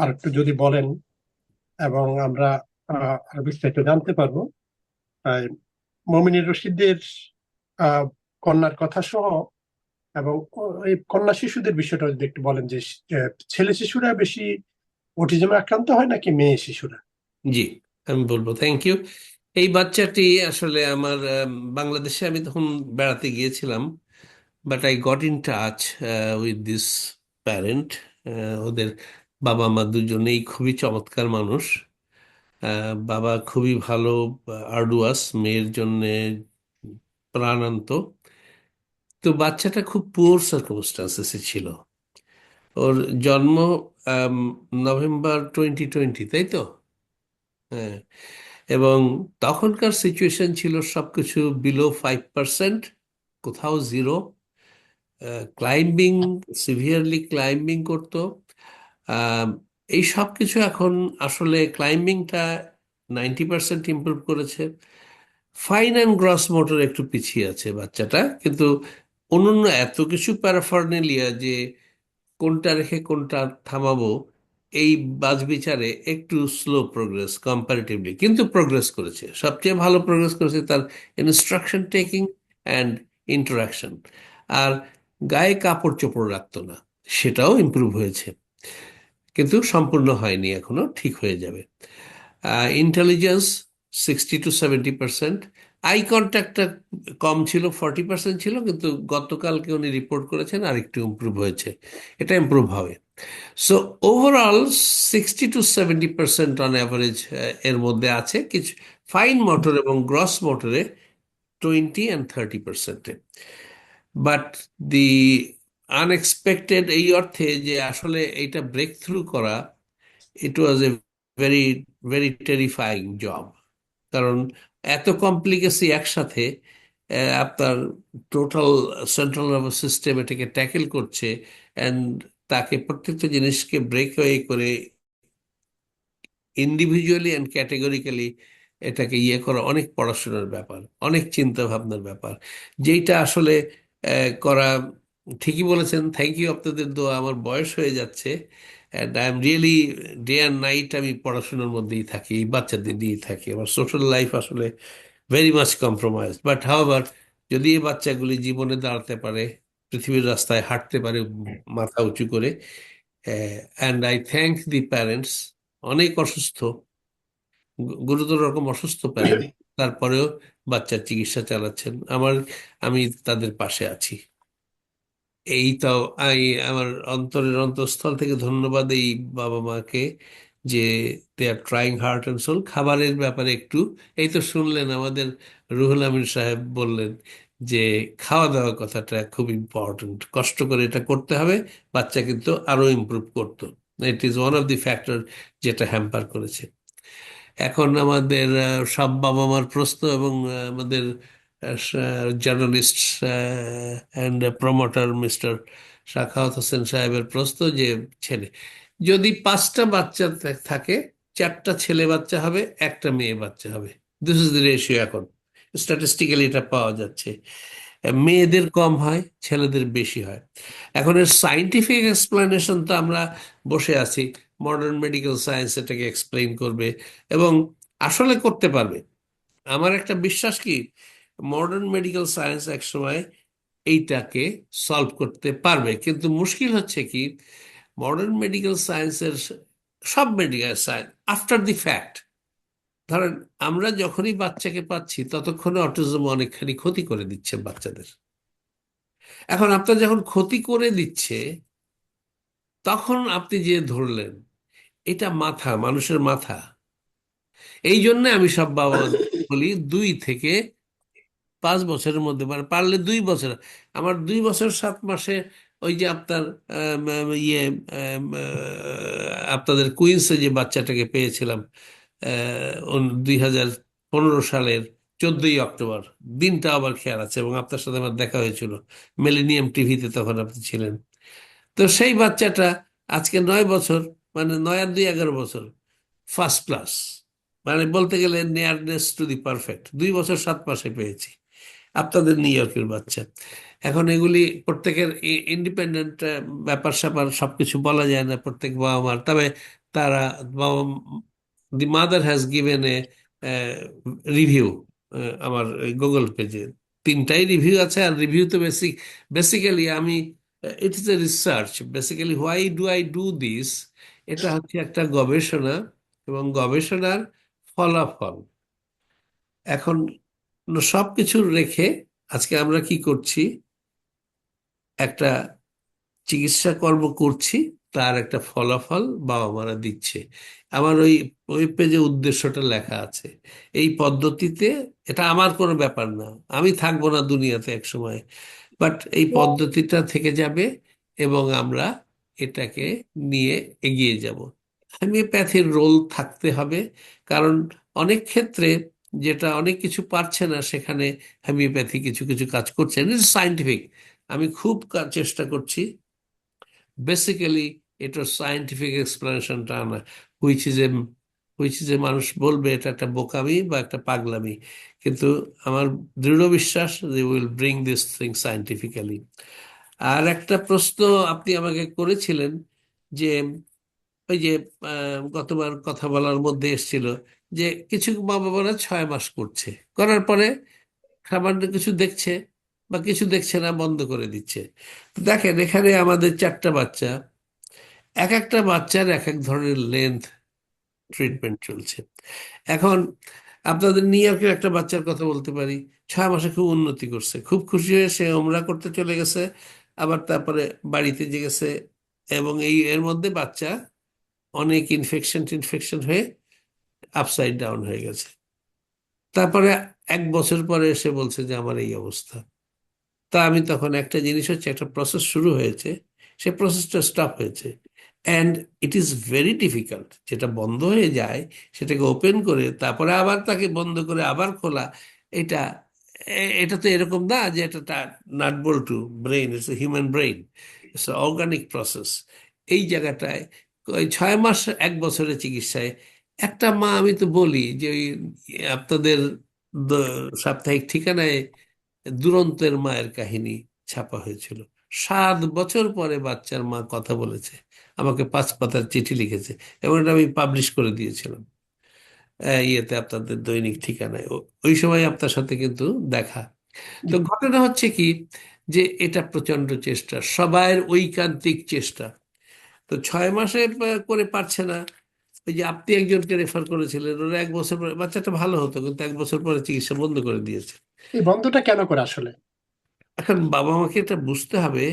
আর একটু যদি বলেন, এবং আমরা আরো বিস্তারিত জানতে পারবো। আহ, মমিনুর রশিদের আহ, কন্যার কথা সহ, এবং এই কন্যা শিশুদের বিষয়টা যদি একটু বলেন যে ছেলে শিশুরা বেশি অটিজমে আক্রান্ত হয় নাকি মেয়ে শিশুরা? জি, আমি বলবো। Thank you. এই বাচ্চাটি আসলে আমার বাংলাদেশে আমি তখন বেড়াতে গিয়েছিলাম, but I got in touch with this parent. ওদের বাবা মা দুজনেই খুবই চমৎকার মানুষ। বাবা খুবই ভালো, আর্ডুয়াস, মেয়ের জন্য প্রাণান্ত। তো বাচ্চাটা খুব পুয়ার সার্কামস্টান্সেসে ছিল। ওর জন্ম আম, নভেম্বর 2020, তাই তো? হ্যাঁ। এবং তখনকার সিচুয়েশন ছিল সবকিছু বিলো 5%, কোথাও জিরো। ক্লাইম্বিং, সিভিয়ারলি ক্লাইম্বিং করতো। আম, এই সব কিছু এখন আসলে ক্লাইম্বিংটা 90% ইমপ্রুভ করেছে। ফাইন অ্যান্ড গ্রস মোটর একটু পিছিয়ে আছে বাচ্চাটা, কিন্তু অন্যান্য এত কিছু প্যারাফার্নেলিয়া যে কোনটা রেখে কোনটা থামাবো, এই বাছবিচারে একটু স্লো প্রোগ্রেস কম্পারেটিভলি, কিন্তু প্রোগ্রেস করেছে। সবচেয়ে ভালো প্রোগ্রেস করেছে তার ইনস্ট্রাকশন টেকিং অ্যান্ড ইন্টারাকশন। আর গায়ে কাপড় চোপড় রাখতো না, সেটাও ইমপ্রুভ হয়েছে, কিন্তু সম্পূর্ণ হয়নি, এখনো ঠিক হয়ে যাবে। Intelligence 60 to 70%। আই কন্ট্যাক্টটা কম ছিল, 40% ছিল, কিন্তু গতকালকে উনি রিপোর্ট করেছেন আর একটু ইমপ্রুভ হয়েছে। এটা ইমপ্রুভ হবে। So overall 60 to 70% on average এর মধ্যে আছে। কিছু ফাইন মোটর এবং গ্রস মোটরে 20 and 30%-এ। বাট দি আনএক্সপেক্টেড এই অর্থে যে আসলে এইটা ব্রেক থ্রু করা, it was a very very terrifying job. কারণ এত কমপ্লিকেসি একসাথে, আপনার টোটাল সেন্ট্রাল নার্ভাস সিস্টেম এটাকে ট্যাকেল করছে, অ্যান্ড তাকে প্রত্যেকটা জিনিসকে ব্রেক ওয়ে করে ইন্ডিভিজুয়ালি অ্যান্ড ক্যাটেগরিক্যালি এটাকে ইয়ে করা অনেক পড়াশোনার ব্যাপার, অনেক চিন্তা ভাবনার ব্যাপার, যেইটা আসলে করা। ঠিকই বলেছেন, থ্যাংক ইউ। আপনাদের দোয়া, আমার বয়স হয়ে যাচ্ছে, and I am really day and night আমি পড়াশোনার মধ্যেই থাকি, এই বাচ্চাদের নিয়েই থাকি। আমার সোশ্যাল লাইফ আসলে very much compromised, but however যদি এই বাচ্চাগুলি জীবনে দাঁড়াতে পারে, পৃথিবীর রাস্তায় হাঁটতে পারে মাথা উঁচু করে, and I thank the parents. অনেক অসুস্থ, গুরুতর রকম অসুস্থ প্যারেন্ট, তারপরেও বাচ্চার চিকিৎসা চালাচ্ছেন। আমি তাদের পাশে আছি। এই তো, আমি আমার অন্তরের অন্তঃস্থল থেকে ধন্যবাদ এই বাবা মাকে, যে they are trying heart and soul. খাবারের ব্যাপারে একটু, এই তো শুনলেন আমাদের রুহুল আমিন সাহেব বললেন যে খাওয়া দাওয়া কথাটা খুব ইম্পর্টেন্ট, কষ্ট করে এটা করতে হবে। বাচ্চা কিন্তু আরো ইমপ্রুভ করতো। It is one of the factor যেটা হ্যাম্পার করেছে। এখন আমাদের সব বাবা মার প্রশ্ন, এবং আমাদের journalist and promoter mister Sakhawat Hossain সাহেবের প্রশ্ন, যে ছেলে যদি 5টা বাচ্চা থাকে, 4টা ছেলে বাচ্চা হবে, একটা মেয়ে বাচ্চা হবে। দিস ইজ দি রেশিও এখন, স্ট্যাটিস্টিক্যালি এটা পাওয়া যাচ্ছে। মেয়েদের কম হয়, ছেলেদের বেশি হয়। এখন এর সাইন্টিফিক এক্সপ্লেনেশন তো আমরা বসে আছি, মডার্ন মেডিকেল সায়েন্স এটাকে এক্সপ্লেইন করবে, এবং আসলে করতে পারবে। আমার একটা বিশ্বাস কি, মডার্ন মেডিকেল সায়েন্স একসময় এইটাকে সলভ করতে পারবে। কিন্তু মুশকিল হচ্ছে কি, মডার্ন মেডিকেল সায়েন্সের সব medical science after the fact, ধরেন আমরা যখনই বাচ্চাকে পাচ্ছি ততক্ষণে অটিজম অনেকখানি ক্ষতি করে দিচ্ছে বাচ্চাদের। এখন আপনার যখন ক্ষতি করে দিচ্ছে, তখন আপনি যে ধরলেন, এটা মাথা, মানুষের মাথা। এই জন্য আমি সব বাবা বলি 2 থেকে 5 বছরের মধ্যে, মানে পারলে 2 বছর। আমার 2 বছর 7 মাসে ওই যে আপনার আপনাদের কুইন্সে যে বাচ্চাটাকে পেয়েছিলাম 2015 সালের 14ই অক্টোবর, দিনটা আবার খেয়াল আছে, এবং আপনার সাথে আমার দেখা হয়েছিল মিলেনিয়াম টিভিতে, তখন আপনি ছিলেন। তো সেই বাচ্চাটা আজকে 9 বছর, মানে 9 আর 2 11 বছর, ফার্স্ট ক্লাস, মানে বলতে গেলে নিয়ারনেস টু দি পারফেক্ট। 2 বছর 7 মাসে পেয়েছি আপনাদের নিউ ইয়র্কের বাচ্চা। এখন এগুলি প্রত্যেকের ইন্ডিপেন্ডেন্ট ব্যাপার স্যাপার, সবকিছু বলা যায় না প্রত্যেক বাবা মার। তবে তারা, বাবা, the mother has given a review আমার গুগল পেজে। 3টাই রিভিউ আছে, আর রিভিউতে বেসিক্যালি আমি, it is a research basically. Why do I do this? এটা হচ্ছে একটা গবেষণা, এবং গবেষণার ফলাফল। এখন সবকিছু রেখে আজকে আমরা কি করছি, একটা চিকিৎসা কর্ম করছি, তার একটা ফলাফল বাবা মারা দিচ্ছে। আমার ওই ওই পেজে উদ্দেশ্যটা লেখা আছে। এই পদ্ধতিতে, এটা আমার কোনো ব্যাপার না, আমি থাকবো না দুনিয়াতে এক সময়, বাট এই পদ্ধতিটা থেকে যাবে, এবং আমরা এটাকে নিয়ে এগিয়ে যাব। হোমিওপ্যাথির রোল থাকতে হবে, কারণ অনেক ক্ষেত্রে যেটা অনেক কিছু পারছে না, সেখানে হোমিওপ্যাথি কিছু কিছু কাজ করছে, সায়েন্টিফিক। আমি খুব চেষ্টা করছি বেসিক্যালি এটার সায়েন্টিফিক এক্সপ্লেনেশনটা আনা, হুইচ ইজ এ মানুষ বলবে এটা একটা বোকামি বা একটা পাগলামি, কিন্তু আমার দৃঢ় বিশ্বাস যে will bring this thing scientifically. আর একটা প্রশ্ন আপনি আমাকে করেছিলেন যে, ওই যে গতবার কথা বলার মধ্যে এসেছিল যে কিছু মা বাবারা 6 মাস করছে, করার পরে সামান্য কিছু দেখছে বা কিছু দেখছে না, বন্ধ করে দিচ্ছে। তো দেখেন, এখানে আমাদের 4টা বাচ্চা, এক একটা বাচ্চার এক এক ধরনের লেন্থ ট্রিটমেন্ট চলছে। এখন আপনাদের নিউ ইয়র্কের একটা বাচ্চার কথা বলতে পারি, 6 মাসে খুব উন্নতি করছে, খুব খুশি হয়ে সে ওমরা করতে চলে গেছে, আবার তারপরে বাড়িতে যে গেছে, এবং এর মধ্যে বাচ্চা অনেক ইনফেকশন হয়ে আপসাইড ডাউন হয়ে গেছে। তারপরে 1 বছর পরে এসে বলছে যে আমার এই অবস্থা। তা আমি তখন, একটা জিনিস হচ্ছে, একটা প্রসেস শুরু হয়েছে, সে প্রসেসটা স্টপ হয়েছে, and it is very difficult. যেটা বন্ধ হয়ে যায় সেটাকে ওপেন করে তারপরে আবার তাকে বন্ধ করে আবার খোলা, এটা এটা তো এরকম না যে এটা nut Boltu brain, it's a human brain, it's organic process. এই জায়গাটায় ওই 6 মাস 1 বছরের চিকিৎসায়, একটা মা, আমি তো বলি যে ওই আপনাদের সাপ্তাহিক ঠিকানায় দুরন্তের মায়ের কাহিনী ছাপা হয়েছিল। 7 বছর পরে বাচ্চার মা কথা বলেছে, আমাকে 5 পাতার চিঠি লিখেছে, এবং এটা আমি পাবলিশ করে দিয়েছিলাম ইয়েতে, আপনাদের দৈনিক ঠিকানায়। ওই সময় আপনার সাথে কিন্তু দেখা। তো ঘটনা হচ্ছে কি, যে এটা প্রচন্ড চেষ্টা, সবাইয়ের ঐকান্তিক চেষ্টা। তো 6 মাসে করে পারছে না। ওই যে আপনি একজনকে রেফার করেছিলেন, ওরা 1 বছর পরে বাচ্চাটা ভালো হতো, কিন্তু 1 বছর পরে চিকিৎসা বন্ধ করে দিয়েছে। এই বন্ধটা কেন করে আসলে? এখন বাবা মাকে এটা বুঝতে হবে,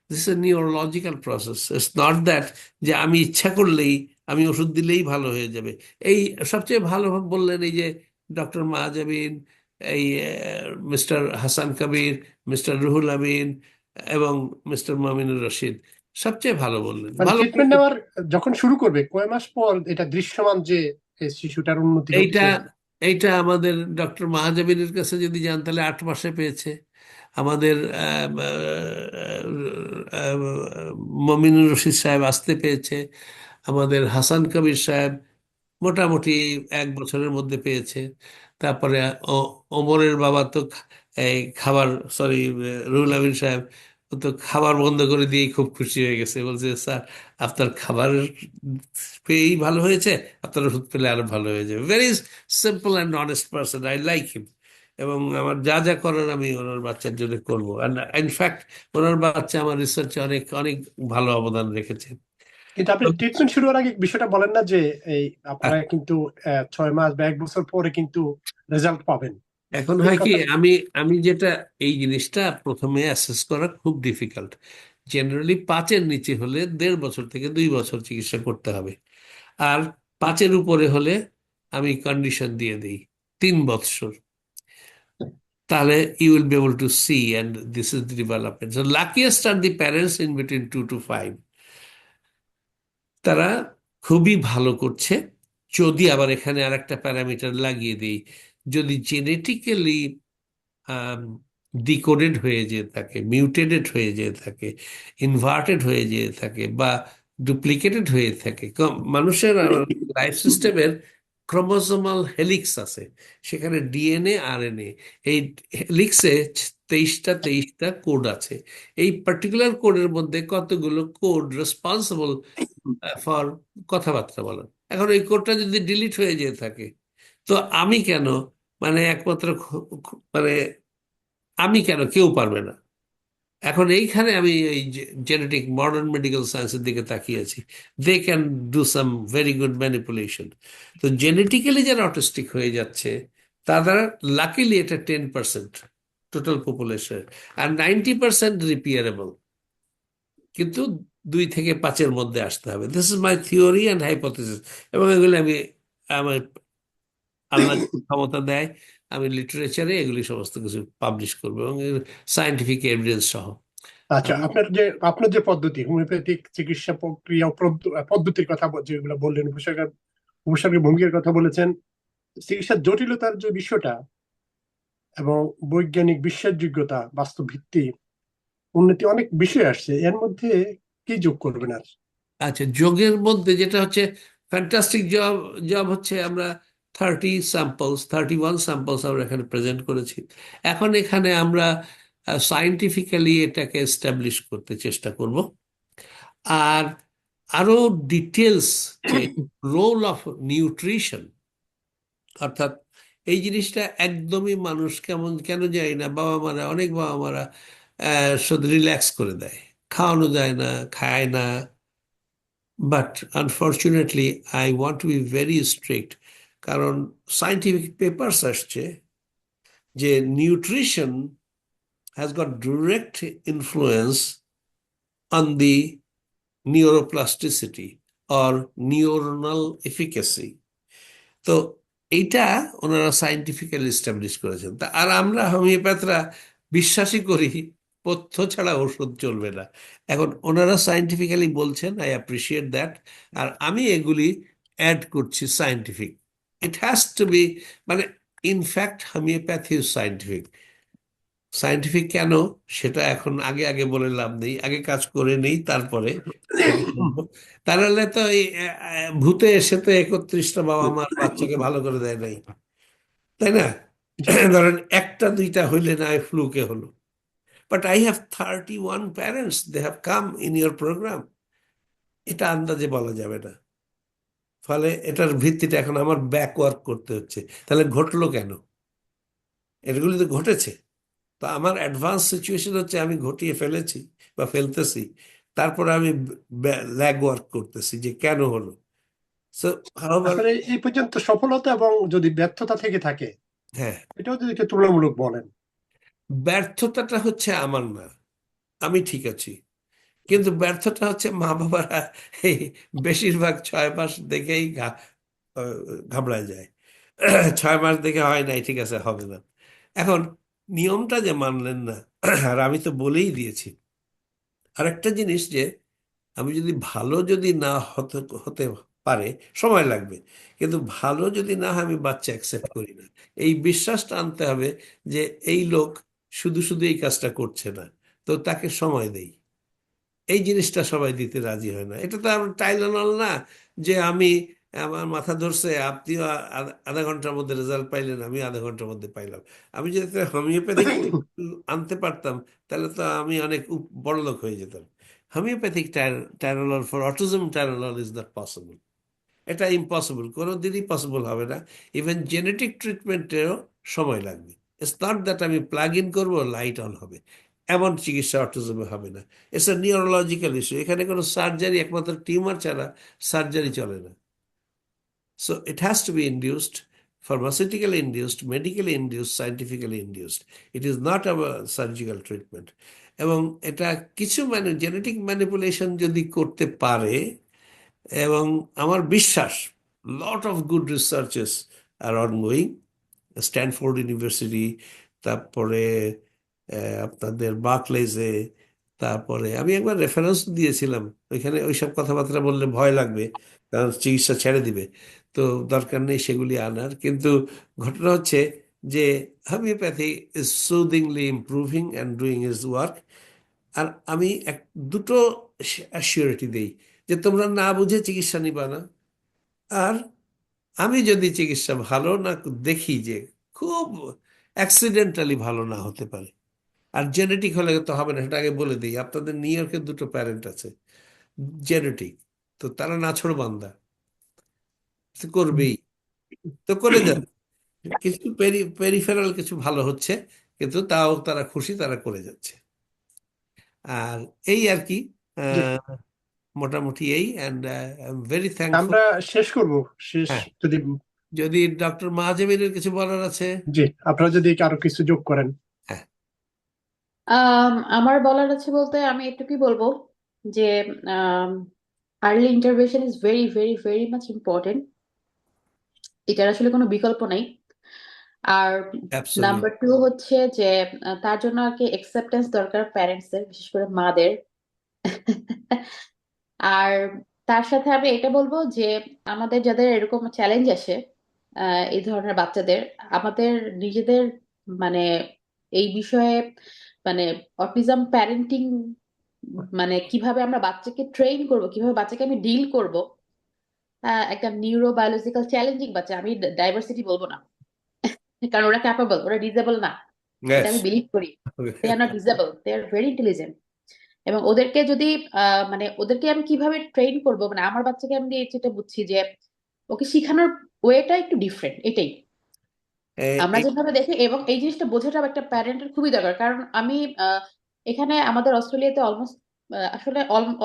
this A neurological process, it's not that যে আমি ইচ্ছা করলেই, আমি ওষুধ দিলেই ভালো হয়ে যাবে। এই সবচেয়ে ভালো বললেন এই যে ডক্টর মাহাজাবিন, এই মিস্টার হাসান কবির, মিস্টার রুহুল আমিন, এবং মিস্টার মামিনুর রশিদ, সবচেয়ে ভালো বললেন। মানে ভালো ট্রিটমেন্ট নেওয়ার যখন শুরু করবে কয় মাস পর এটা দৃশ্যমান যে এই শিশুটার উন্নতি এইটা হচ্ছে? এইটা আমাদের ডক্টর মাহাজাবিনের কাছে যদি যান, তাহলে 8 মাসে পেয়েছে। আমাদের মমিনুর রশিদ সাহেব আসতে পেয়েছে। আমাদের হাসান কবির সাহেব মোটামুটি 1 বছরের মধ্যে পেয়েছে। তারপরে ওমরের বাবা তো এই খাবার, সরি, রুহুল আমিন সাহেব, ও তো খাবার বন্ধ করে দিয়েই খুব খুশি হয়ে গেছে, বলছে স্যার আপনার খাবার পেয়েই ভালো হয়েছে, আপনার ওষুধ পেলে আরো ভালো হয়ে যাবে। Very simple and honest person, I like him. এবং আমার যা যা করার আমি ওনার বাচ্চার জন্য করবো। ইনফ্যাক্ট ওনার বাচ্চা আমার রিসার্চে অনেক অনেক ভালো অবদান রেখেছে। কিন্তু আপনি ট্রিটমেন্ট শুরু হওয়ার আগে বিষয়টা বলেন না যে এই আপনারা কিন্তু 6 মাস বা 1 বছর পরে কিন্তু রেজাল্ট পাবেন। এখন এই হয় কি, কথা আমি আমি যেটা, এই জিনিসটা প্রথমে অ্যাসেস করা খুব ডিফিকাল্ট। জেনারেলি 5-এর নিচে হলে 1.5 বছর থেকে 2 বছর চিকিৎসা করতে হবে, আর 5-এর উপরে হলে আমি কন্ডিশন দিয়ে দিই 3 বছর। তাহলে you will be able to see and this is the development. So luckiest are the parents in between 2 to 5। তারা খুবই ভালো করছে। যদি আবার এখানে আর একটা প্যারামিটার লাগিয়ে দিই, যদি জেনেটিক্যালি ডিকোডেড হয়ে যেয়ে থাকে, মিউটেটেড হয়ে যেয়ে থাকে, ইনভার্টেড হয়ে যেয়ে থাকে, বা ডুপ্লিকেটেড হয়ে থাকে, মানুষের লাইফ সিস্টেমের ক্রোমোসোমাল হেলিক্স আছে, সেখানে ডিএনএ আরএনএ, এই হেলিক্সে 23টা কোড আছে। এই পার্টিকুলার কোডের মধ্যে কতগুলো কোড রেসপন্সিবল ফর কথাবার্তা বলা। এখন এই কোডটা যদি ডিলিট হয়ে যেয়ে থাকে, তো আমি কেন, মানে একমাত্র মানে আমি কেন, কেউ পারবে না। এখন এইখানে আমি এই জেনেটিক মডার্ন মেডিকেল সায়েন্সের দিকে তাকিয়েছি। They can do some very good manipulation. তো জেনেটিক্যালি যারা অটিস্টিক হয়ে যাচ্ছে, তারা লাকিলি এটা 10% টোটাল পপুলেশন, আর 90% রিপেয়ারেবল। কিন্তু 2 থেকে 5-এর মধ্যে আসতে হবে। This is my theory and hypothesis. এবং এগুলি আমি, আমার আল্লাহ যদি ক্ষমতা দেয়, আমি লিটারেচারে এগুলি সমস্ত কিছু পাবলিশ করবো, এবং সায়েন্টিফিক এভিডেন্স সহ। আচ্ছা, আপনার যে পদ্ধতি, হোমিওপ্যাথিক চিকিৎসা প্রক্রিয়া ও পদ্ধতির কথা যেগুলো বললেন, উপসর্গের ভূমিকার কথা বলেছেন, চিকিৎসার জটিলতার যে বিষয়টা এবং বৈজ্ঞানিক বিশ্বাসযোগ্যতা, বাস্তব ভিত্তি, উন্নতি, অনেক বিষয় আসছে, এর মধ্যে কি যোগ করবেন আর? আচ্ছা, যোগের মধ্যে যেটা হচ্ছে ফ্যান্টাস্টিক জব, হচ্ছে আমরা 31 স্যাম্পলস আমরা এখানে প্রেজেন্ট করেছি। এখন এখানে আমরা সায়েন্টিফিক্যালি এটাকে এস্টাবলিশ করতে চেষ্টা করব। আর আরো ডিটেলস, যে রোল অফ নিউট্রিশন, অর্থাৎ এই জিনিসটা একদমই মানুষ কেন যায় না, অনেক বাবা মারা শুধু রিল্যাক্স করে দেয়, খাওয়ানো যায় না, খায় না। But unfortunately I want to be very strict, কারণ সায়েন্টিফিক পেপারস আসছে যে nutrition has got direct influence on the neuroplasticity or neuronal efficacy. তো এইটা ওনারা সায়েন্টিফিক্যালি এস্টাবলিশ করেছেন। আর আমরা হোমিওপ্যাথরা বিশ্বাসই করি পথ্য ছাড়া ওষুধ চলবে না। এখন ওনারা সায়েন্টিফিক্যালি বলছেন, আই অ্যাপ্রিসিয়েট দ্যাট, আর আমি এগুলি অ্যাড করছি scientific. It has to be, মানে in fact homeopathy is scientific. Scientific কেন সেটা এখন আগে আগে বলে লাভ নেই, আগে কাজ করে নেই, তারপরে বলবো। তাহলে তো এই ভূতে এসে তো 31টা বাবা মার বাচ্চাকে ভালো করে দেয় নাই, তাই না? ধরেন 1-2টা হইলে না ফ্লুকে হলো, but I have 31 parents, they have come in your programme. এটা আন্দাজে বলা যাবে না। ফলে এটার ভিত্তিটা এখন আমার ব্যাকওয়ার্ক করতে হচ্ছে। তাহলে ঘটলো কেন? এগুলি তো ঘটেছে। তো আমার অ্যাডভান্স সিচুয়েশন হচ্ছে আমি ঘটিয়ে ফেলেছি বা ফেলতেছি, তারপরে আমি ল্যাগ ওয়ার্ক করতেছি যে কেন হলো। সো হাউএভার, আসলে এই পর্যন্ত সফলতা এবং যদি ব্যর্থতা থেকে থাকে, হ্যাঁ, এটাও যদি একটু তুলনামূলক বলেন। ব্যর্থতাটা হচ্ছে আমার না, আমি ঠিক আছি। কিন্তু ব্যর্থতা হচ্ছে মা বাবারা এই বেশিরভাগ 6 মাস দেখেই ঘাবড়ায় যায়। 6 মাস দেখে হয় নাই, ঠিক আছে, হবে না। এখন নিয়মটা যে মানলেন না, আর আমি তো বলেই দিয়েছি। আরেকটা জিনিস, যে আমি যদি না হতে হতে পারে, সময় লাগবে, কিন্তু ভালো যদি না হয় আমি বাচ্চা অ্যাকসেপ্ট করি না। এই বিশ্বাসটা আনতে হবে যে এই লোক শুধু শুধু এই কাজটা করছে না, তো তাকে সময় দেই। এই জিনিসটা সবাই দিতে রাজি হয় না। এটা তো আমার টাইলানল না, যে আমি, আমার মাথা ধরছে, আপনিও আধা ঘন্টার মধ্যে রেজাল্ট পাইলেন, আমি আধা ঘন্টার মধ্যে পাইলাম। আমি যদি হোমিওপ্যাথিক আনতে পারতাম, তাহলে তো আমি অনেক বড় লোক হয়ে যেতাম। Homeopathic Tylenol for autism, Tylenol is not possible. এটা ইম্পসিবল, কোনোদিনই পসিবল হবে না। ইভেন জেনেটিক ট্রিটমেন্টেও সময় লাগবে। ইটস নট দ্যাট আমি প্লাগ ইন করবো, লাইট অন হবে, এমন চিকিৎসা অটিজমে হবে না। It's a neurological issue. এখানে কোনো সার্জারি, একমাত্র টিউমার ছাড়া সার্জারি চলে না। So it has to be induced. pharmaceutical induced, medically induced, scientifically induced. It is not a surgical treatment. এবং এটা কিছু জেনেটিক ম্যানিপুলেশন যদি করতে পারে, এবং আমার বিশ্বাস lot of good researches are ongoing, Stanford university, তারপরে আপনাদের বার্কলেজে, তারপরে আমি একবার রেফারেন্স দিয়েছিলাম, ওইখানে ওইসব কথাবার্তা বললে ভয় লাগবে, কারণ চিকিৎসা ছেড়ে দিবে, তো দরকার নেই সেগুলি আনার। কিন্তু ঘটনা হচ্ছে যে homeopathy is soothingly improving and doing is work. আর আমি দুটো অ্যাসিওরিটি দিই যে তোমরা না বুঝে চিকিৎসা নিবা না। আর আমি যদি চিকিৎসা ভালো না দেখি, যে খুব অ্যাক্সিডেন্টালি ভালো না হতে পারে, আর জেনেটিক হলে তো হবে না, সেটা আগে বলে দিই। আপনাদের নিউ ইয়র্কের দুটো প্যারেন্ট আছে জেনেটিক, তো তারা নাছোড়বান্দা, তো করবেই, তো করে যান। কিছু পেরিফেরাল কিছু ভালো হচ্ছে, কিন্তু তাও তারা খুশি, তারা করে যাচ্ছে। আর এই আর কি, জি, মোটামুটি এই। And I am very thankful. আমরা শেষ করব। শেষ হ্যাঁ, যদি যদি ডক্টর মাহাজেমিনের কিছু বলার আছে। জি, আপনারা যদি আরো কিছু যোগ করেন। হ্যাঁ, আমার বলার আছে বলতে আমি এটুকুই বলবো যে early intervention is very very very much important. এটার আসলে কোনো বিকল্প নাই। আর অ্যাবসলিউট। নাম্বার টু হচ্ছে যে তার জন্য আর কি অ্যাকসেপ্টেন্স দরকার প্যারেন্টসদের, বিশেষ করে মাদের। আর তার সাথে আমি এটা বলবো যে আমাদের যাদের এরকম চ্যালেঞ্জ আসে এই ধরনের বাচ্চাদের, আমাদের নিজেদের মানে এই বিষয়ে মানে অটিজম প্যারেন্টিং মানে কিভাবে আমরা বাচ্চাকে ট্রেন করব, কিভাবে বাচ্চাকে আমি ডিল করব। একটা নিউরোবায়োলজিক্যাল চ্যালেঞ্জিং বাচ্চা, আমি ডাইভার্সিটি বলবো না, কারণ ওরা ক্যাপাবল, ওরা ডিসেবল না, এটা ইয়েস। আমি বিলিভ করি। They are not disable, they are very intelligent. এবং ওদেরকে যদি মানে ওদেরকে আমি কিভাবে ট্রেন করব, মানে আমার বাচ্চাকে আমি যেটা বুঝছি যে ওকে শিখানোর ওয়েটা একটু ডিফারেন্ট, এটাই আমরা যেভাবে দেখি। এবং এই জিনিসটা বোঝাটা একটা প্যারেন্টের খুবই দরকার, কারণ আমি এখানে আমাদের অস্ট্রেলিয়াতে অলমোস্ট আসলে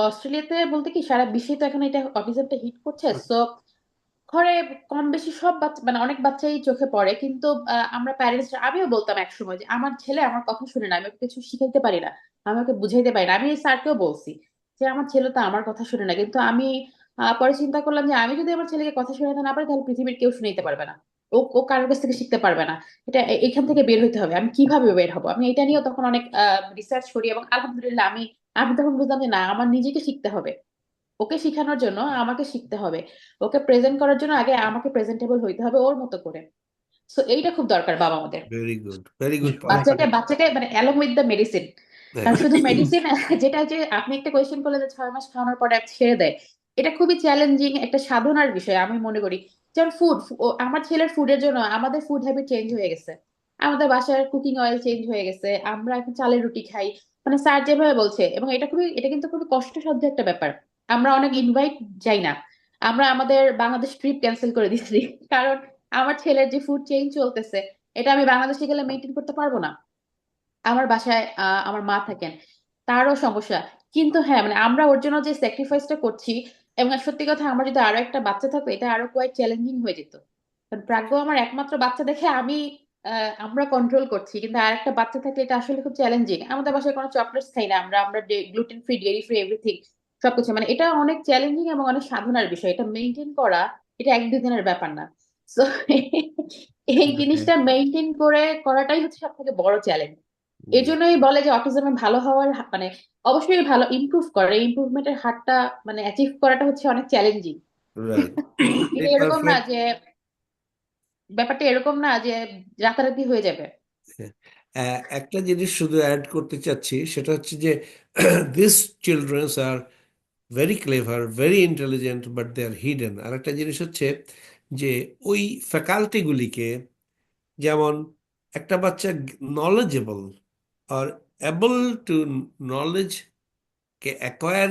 অস্ট্রেলিয়াতে বলতে কি সারা বিশ্বে তো এখন এটা অটিজমটা হিট করছে। সো ঘরে কম বেশি সব বাচ্চা মানে অনেক বাচ্চাই চোখে পড়ে, কিন্তু আমরা প্যারেন্টস, আমিও বলতাম একসময় যে আমার ছেলে আমার কথা শুনে না, আমি ওকে কিছু শিখাইতে পারি না, আমি ওকে বুঝাইতে পারি না। আমি এই স্যারকেও বলছি যে আমার ছেলে তো আমার কথা শুনে না, কিন্তু আমি পরে চিন্তা করলাম যে আমি যদি আমার ছেলেকে কথা শোনাতে না পারি, তাহলে পৃথিবীর কেউ শুনাইতে পারবে না, ও ও কারোর কাছ থেকে শিখতে পারবে না। এটা এখান থেকে বের হইতে হবে। আমি কিভাবে বের হবো, আমি এটা নিয়েও তখন অনেক রিসার্চ করি, এবং আলহামদুলিল্লাহ আমি আমি তখন বুঝলাম যে না, আমার নিজেকে শিখতে হবে। ওকে শেখানোর জন্য আমাকে শিখতে হবে, ওকে প্রেজেন্ট করার জন্য আগে আমাকে প্রেজেন্টেবল হইতে হবে ওর মতো করে। সো এইটা খুব দরকার বাবা আমাদের। ভেরি জি, গুড অনেক পয়েন্ট। বাচ্চাকে বাচ্চাকে মানে অ্যালং উইথ দ্য মেডিসিন। কারণ শুধু মেডিসিন যেটা যে আপনি একটা কোয়েশ্চেন করলে যে 6 মাস খাওয়ানোর পরে ছেড়ে দেয়, এটা খুবই চ্যালেঞ্জিং একটা সাধনার বিষয় আমি মনে করি। যেমন ফুড, আমার ছেলের ফুডের জন্য আমাদের ফুড হ্যাবিট চেঞ্জ হয়ে গেছে, আমাদের বাসার কুকিং অয়েল চেঞ্জ হয়ে গেছে, আমরা এখন চালের রুটি খাই মানে স্যার যেভাবে বলছে। এবং এটা কিন্তু খুবই কষ্টসাধ্য একটা ব্যাপার। আমরা অনেক ইনভাইট যাই না, আমরা আমাদের বাংলাদেশ ট্রিপ ক্যান্সেল করে দিচ্ছি, কারণ আমার ছেলের যে ফুড চেঞ্জ চলতেছে, এটা আমি বাংলাদেশে গেলে মেনটেন করতে পারবো না। আমার বাসায় আমার মা থাকেন, তারও সমস্যা। কিন্তু হ্যাঁ, মানে আমরা ওর জন্য যে স্যাক্রিফাইসটা করছি, এবং সত্যি কথা আমার যদি আরো একটা বাচ্চা থাকতো এটা আরো কোয়াইট চ্যালেঞ্জিং হয়ে যেত। কারণ প্রাগ্য আমার একমাত্র বাচ্চা দেখে আমরা কন্ট্রোল করছি, কিন্তু আর একটা বাচ্চা থাকলে এটা আসলে খুব চ্যালেঞ্জিং। আমাদের বাসায় কোনো চকলেটস খাই না আমরা, আমরা gluten free, dairy free, everything, সবকিছু। মানে এটা অনেক চ্যালেঞ্জিং এবং অনেক সাধনার বিষয়, এটা মেনটেন করা এটা 1-2 দিনের ব্যাপার না। তো এই জিনিসটা মেনটেন করাটাই হচ্ছে সব থেকে বড় চ্যালেঞ্জ। এই জন্যই বলে যে অটিজমে ভালো হওয়ার মানে অবশ্যই ভালো ইমপ্রুভ করে, ইমপ্রুভমেন্টের হারটা মানে অ্যাচিভ করাটা হচ্ছে অনেক চ্যালেঞ্জিং। রাইট। এটা এরকম না যে ব্যাপারটা এরকম না যে রাতারাতি হয়ে যাবে। একটা জিনিস শুধু অ্যাড করতে চাচ্ছি, সেটা হচ্ছে যে this childrens are very clever, very intelligent, but they are hidden. আর একটা জিনিস হচ্ছে যে ওই ফ্যাকাল্টিগুলিকে, যেমন একটা বাচ্চা নলেজেবল আর এবল টু নলেজ কে অ্যাকোয়ার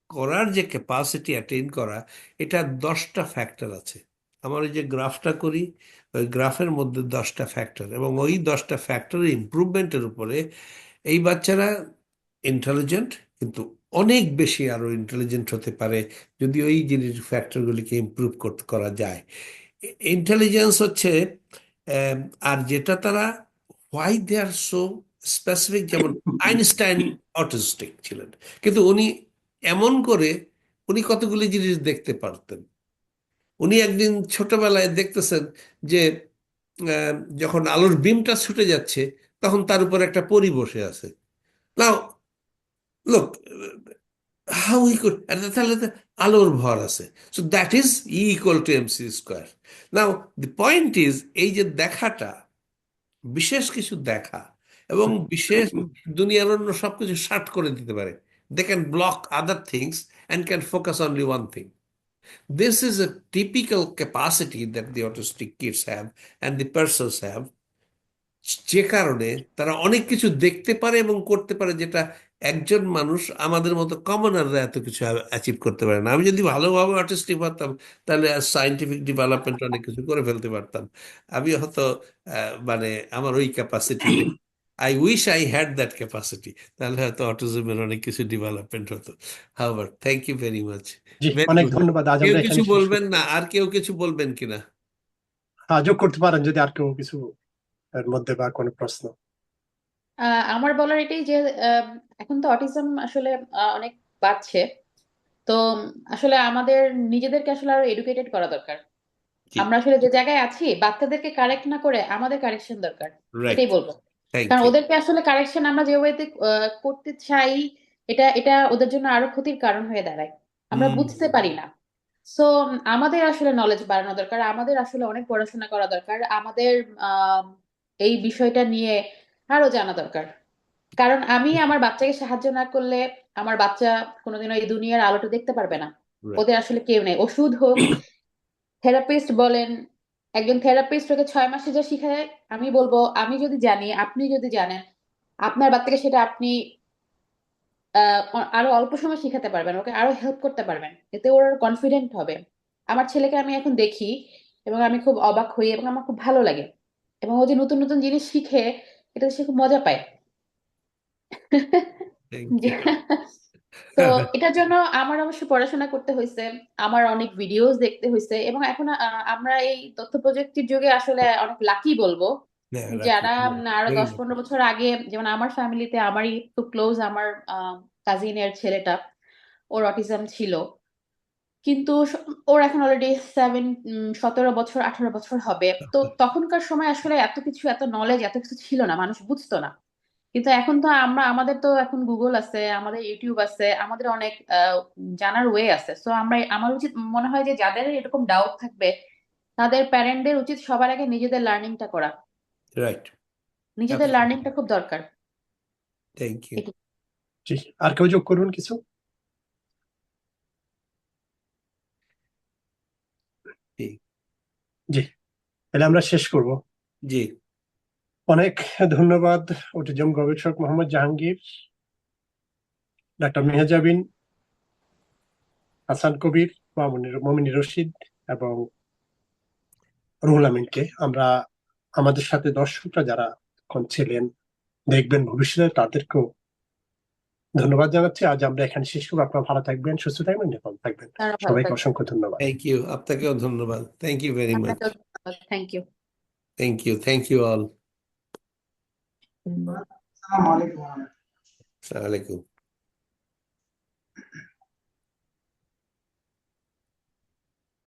করার যে ক্যাপাসিটি অ্যাটেইন করা, এটা 10টা ফ্যাক্টর আছে। আমার ওই যে গ্রাফটা করি, ওই গ্রাফের মধ্যে 10টা ফ্যাক্টর, এবং ওই 10টা ফ্যাক্টরের ইমপ্রুভমেন্টের উপরে এই বাচ্চারা ইন্টেলিজেন্ট, কিন্তু অনেক বেশি আরো ইন্টেলিজেন্ট হতে পারে যদি ওই জিনিস ফ্যাক্টরগুলিকে ইমপ্রুভ করা যায়। ইন্টেলিজেন্স হচ্ছে আহ, আর যেটা তারা why they are so specific, যেমন আইনস্টাইন অটিস্টিক ছিলেন, কিন্তু উনি এমন করে উনি কতগুলি জিনিস দেখতে পারতেন। উনি একদিন ছোটবেলায় দেখতেছেন যে আহ, যখন আলোর বিমটা ছুটে যাচ্ছে তখন তার উপর একটা পরী বসে আছে। নাও লোক, হাউ ই কুড, তাহলে তো আলোর ভর আছে। So that is equal to MC square. Now the point is, এই যে দেখাটা, বিশেষ কিছু দেখা এবং বিশেষ দুনিয়ার অন্য সবকিছু শার্ট করে দিতে পারে। They can block other things and can focus only one thing. This is a typical capacity that the autistic kids have and the persons have, যে কারণে তারা অনেক কিছু দেখতে পারে এবং করতে পারে, যেটা একজন মানুষ আমাদের মতো কমনাররা এত কিছু অ্যাচিভ করতে পারে না। আমি যদি ভালোভাবে অটিস্টিক পারতাম তাহলে সায়েন্টিফিক ডেভেলপমেন্ট অনেক কিছু করে ফেলতে পারতাম। আমি হয়তো মানে আমার ওই ক্যাপাসিটি নেই। I wish I had that capacity, তাহলে হয়তো অটিজমের অনেক কিছু ডেভেলপমেন্ট হতো। However, thank you very much. জি, ভেরি অনেক গুড। ধন্যবাদ। আজ কেউ আমরা কিছু এখানে শেষ বলবেন করছি। না? আর কেউ কিছু বলবেন কিনা? যোগ করতে পারেন যদি আর কেউ কিছু এর মধ্যে বা কোনো প্রশ্ন। আমার বলার এটাই যে এখন তো অটিজম আসলে অনেক বাড়ছে। তো আসলে আমাদের নিজেদেরকে আসলে আরো এডুকেটেড করা দরকার। জি, আমরা আসলে যে জায়গায় আছি, বাচ্চাদেরকে কারেক্ট না করে আমাদের কারেকশন দরকার, রাইট, এটাই বলবো। থ্যাংক কারণ ইউ। ওদেরকে আসলে কারেকশন আমরা যে ওয়েতে করতে চাই, এটা এটা ওদের জন্য আরো ক্ষতির কারণ হয়ে দাঁড়ায়। আমরা হুম, বুঝতে পারি না। সো আমাদের আসলে নলেজ বাড়ানো দরকার, আমাদের আসলে অনেক পড়াশোনা করা দরকার, আমাদের আহ এই বিষয়টা নিয়ে আরো জানা দরকার। কারণ আমি আমার বাচ্চাকে সাহায্য না করলে আমার বাচ্চা কোনোদিনও এই দুনিয়ার আলোটা দেখতে পারবে না। রাইট, ওদের আসলে কেউ নেই, ওষুধ হোক, থেরাপিস্ট বলেন, একজন থেরাপিস্ট ওকে 6 মাসে যা শিখায়, আমি বলবো আমি যদি জানি, আপনি যদি জানেন, আপনার বাচ্চাকে সেটা আপনি আরো অল্প সময় শিখাতে পারবেন, ওকে আরো হেল্প করতে পারবেন, এতে ওর কনফিডেন্ট হবে। আমার ছেলেকে আমি এখন দেখি এবং আমি খুব অবাক হই এবং আমার খুব ভালো লাগে। এবং ও যে নতুন নতুন জিনিস শিখে, এটা সে খুব মজা পায়। Thank you. তো এটার জন্য আমার অবশ্য পড়াশোনা করতে হয়েছে, আমার অনেক ভিডিওস দেখতে হয়েছে, এবং এখন আমরা এই তথ্য প্রযুক্তির যুগে আসলে অনেক লাকি বলবো, হ্যাঁ, রাখি, যারা আরো ভেরি 10-15 বছর আগে, যেমন আমার ফ্যামিলিতে আমারই খুব ক্লোজ আমার কাজিনের ছেলেটা, ওর অটিজম ছিল, কিন্তু ওর এখন অলরেডি 17 বছর 18 বছর হবে। তো তখনকার সময় আসলে এত কিছু, এত নলেজ, এত কিছু ছিল না, মানুষ বুঝতো না। কিন্তু এখন তো আমাদের তো এখন গুগল আছে, আমাদের ইউটিউব আছে, আমাদের অনেক জানার ওয়ে আছে। সো আমার উচিত মনে হয় যে যাদের এরকম ডাউট থাকবে, তাদের প্যারেন্টদের উচিত সবার আগে নিজেদের লার্নিংটা করা। রাইট, নিজেদের লার্নিংটা খুব দরকার। Thank you. এটি- জি, আর কেউ যোগ করুন কিছু? জি, তাহলে আমরা শেষ করব। জি, অনেক ধন্যবাদ অটিজম গবেষক মোহাম্মদ জাহাঙ্গীর, ডাক্তার মেহজাবিন, হাসান কবির, মমিনুর রশিদ এবং রুহুল আমিনকে। আমরা আমাদের সাথে দর্শকরা যারা এখন ছিলেন, দেখবেন ভবিষ্যতে, তাদেরকেও ধন্যবাদ জানাচ্ছি। আজ আমরা এখানে শেষ করবো। আপনারা ভালো থাকবেন, সুস্থ থাকবেন, নিরাপদ থাকবেন। তারা ভালো সবাইকে থাকবে। অসংখ্য ধন্যবাদ। Thank you. আপনাকেও ধন্যবাদ। Thank you very much. আপনাকেও ধন্যবাদ। Thank you. Thank you all. আসসালামু আলাইকুম। আসসালামু আলাইকুম।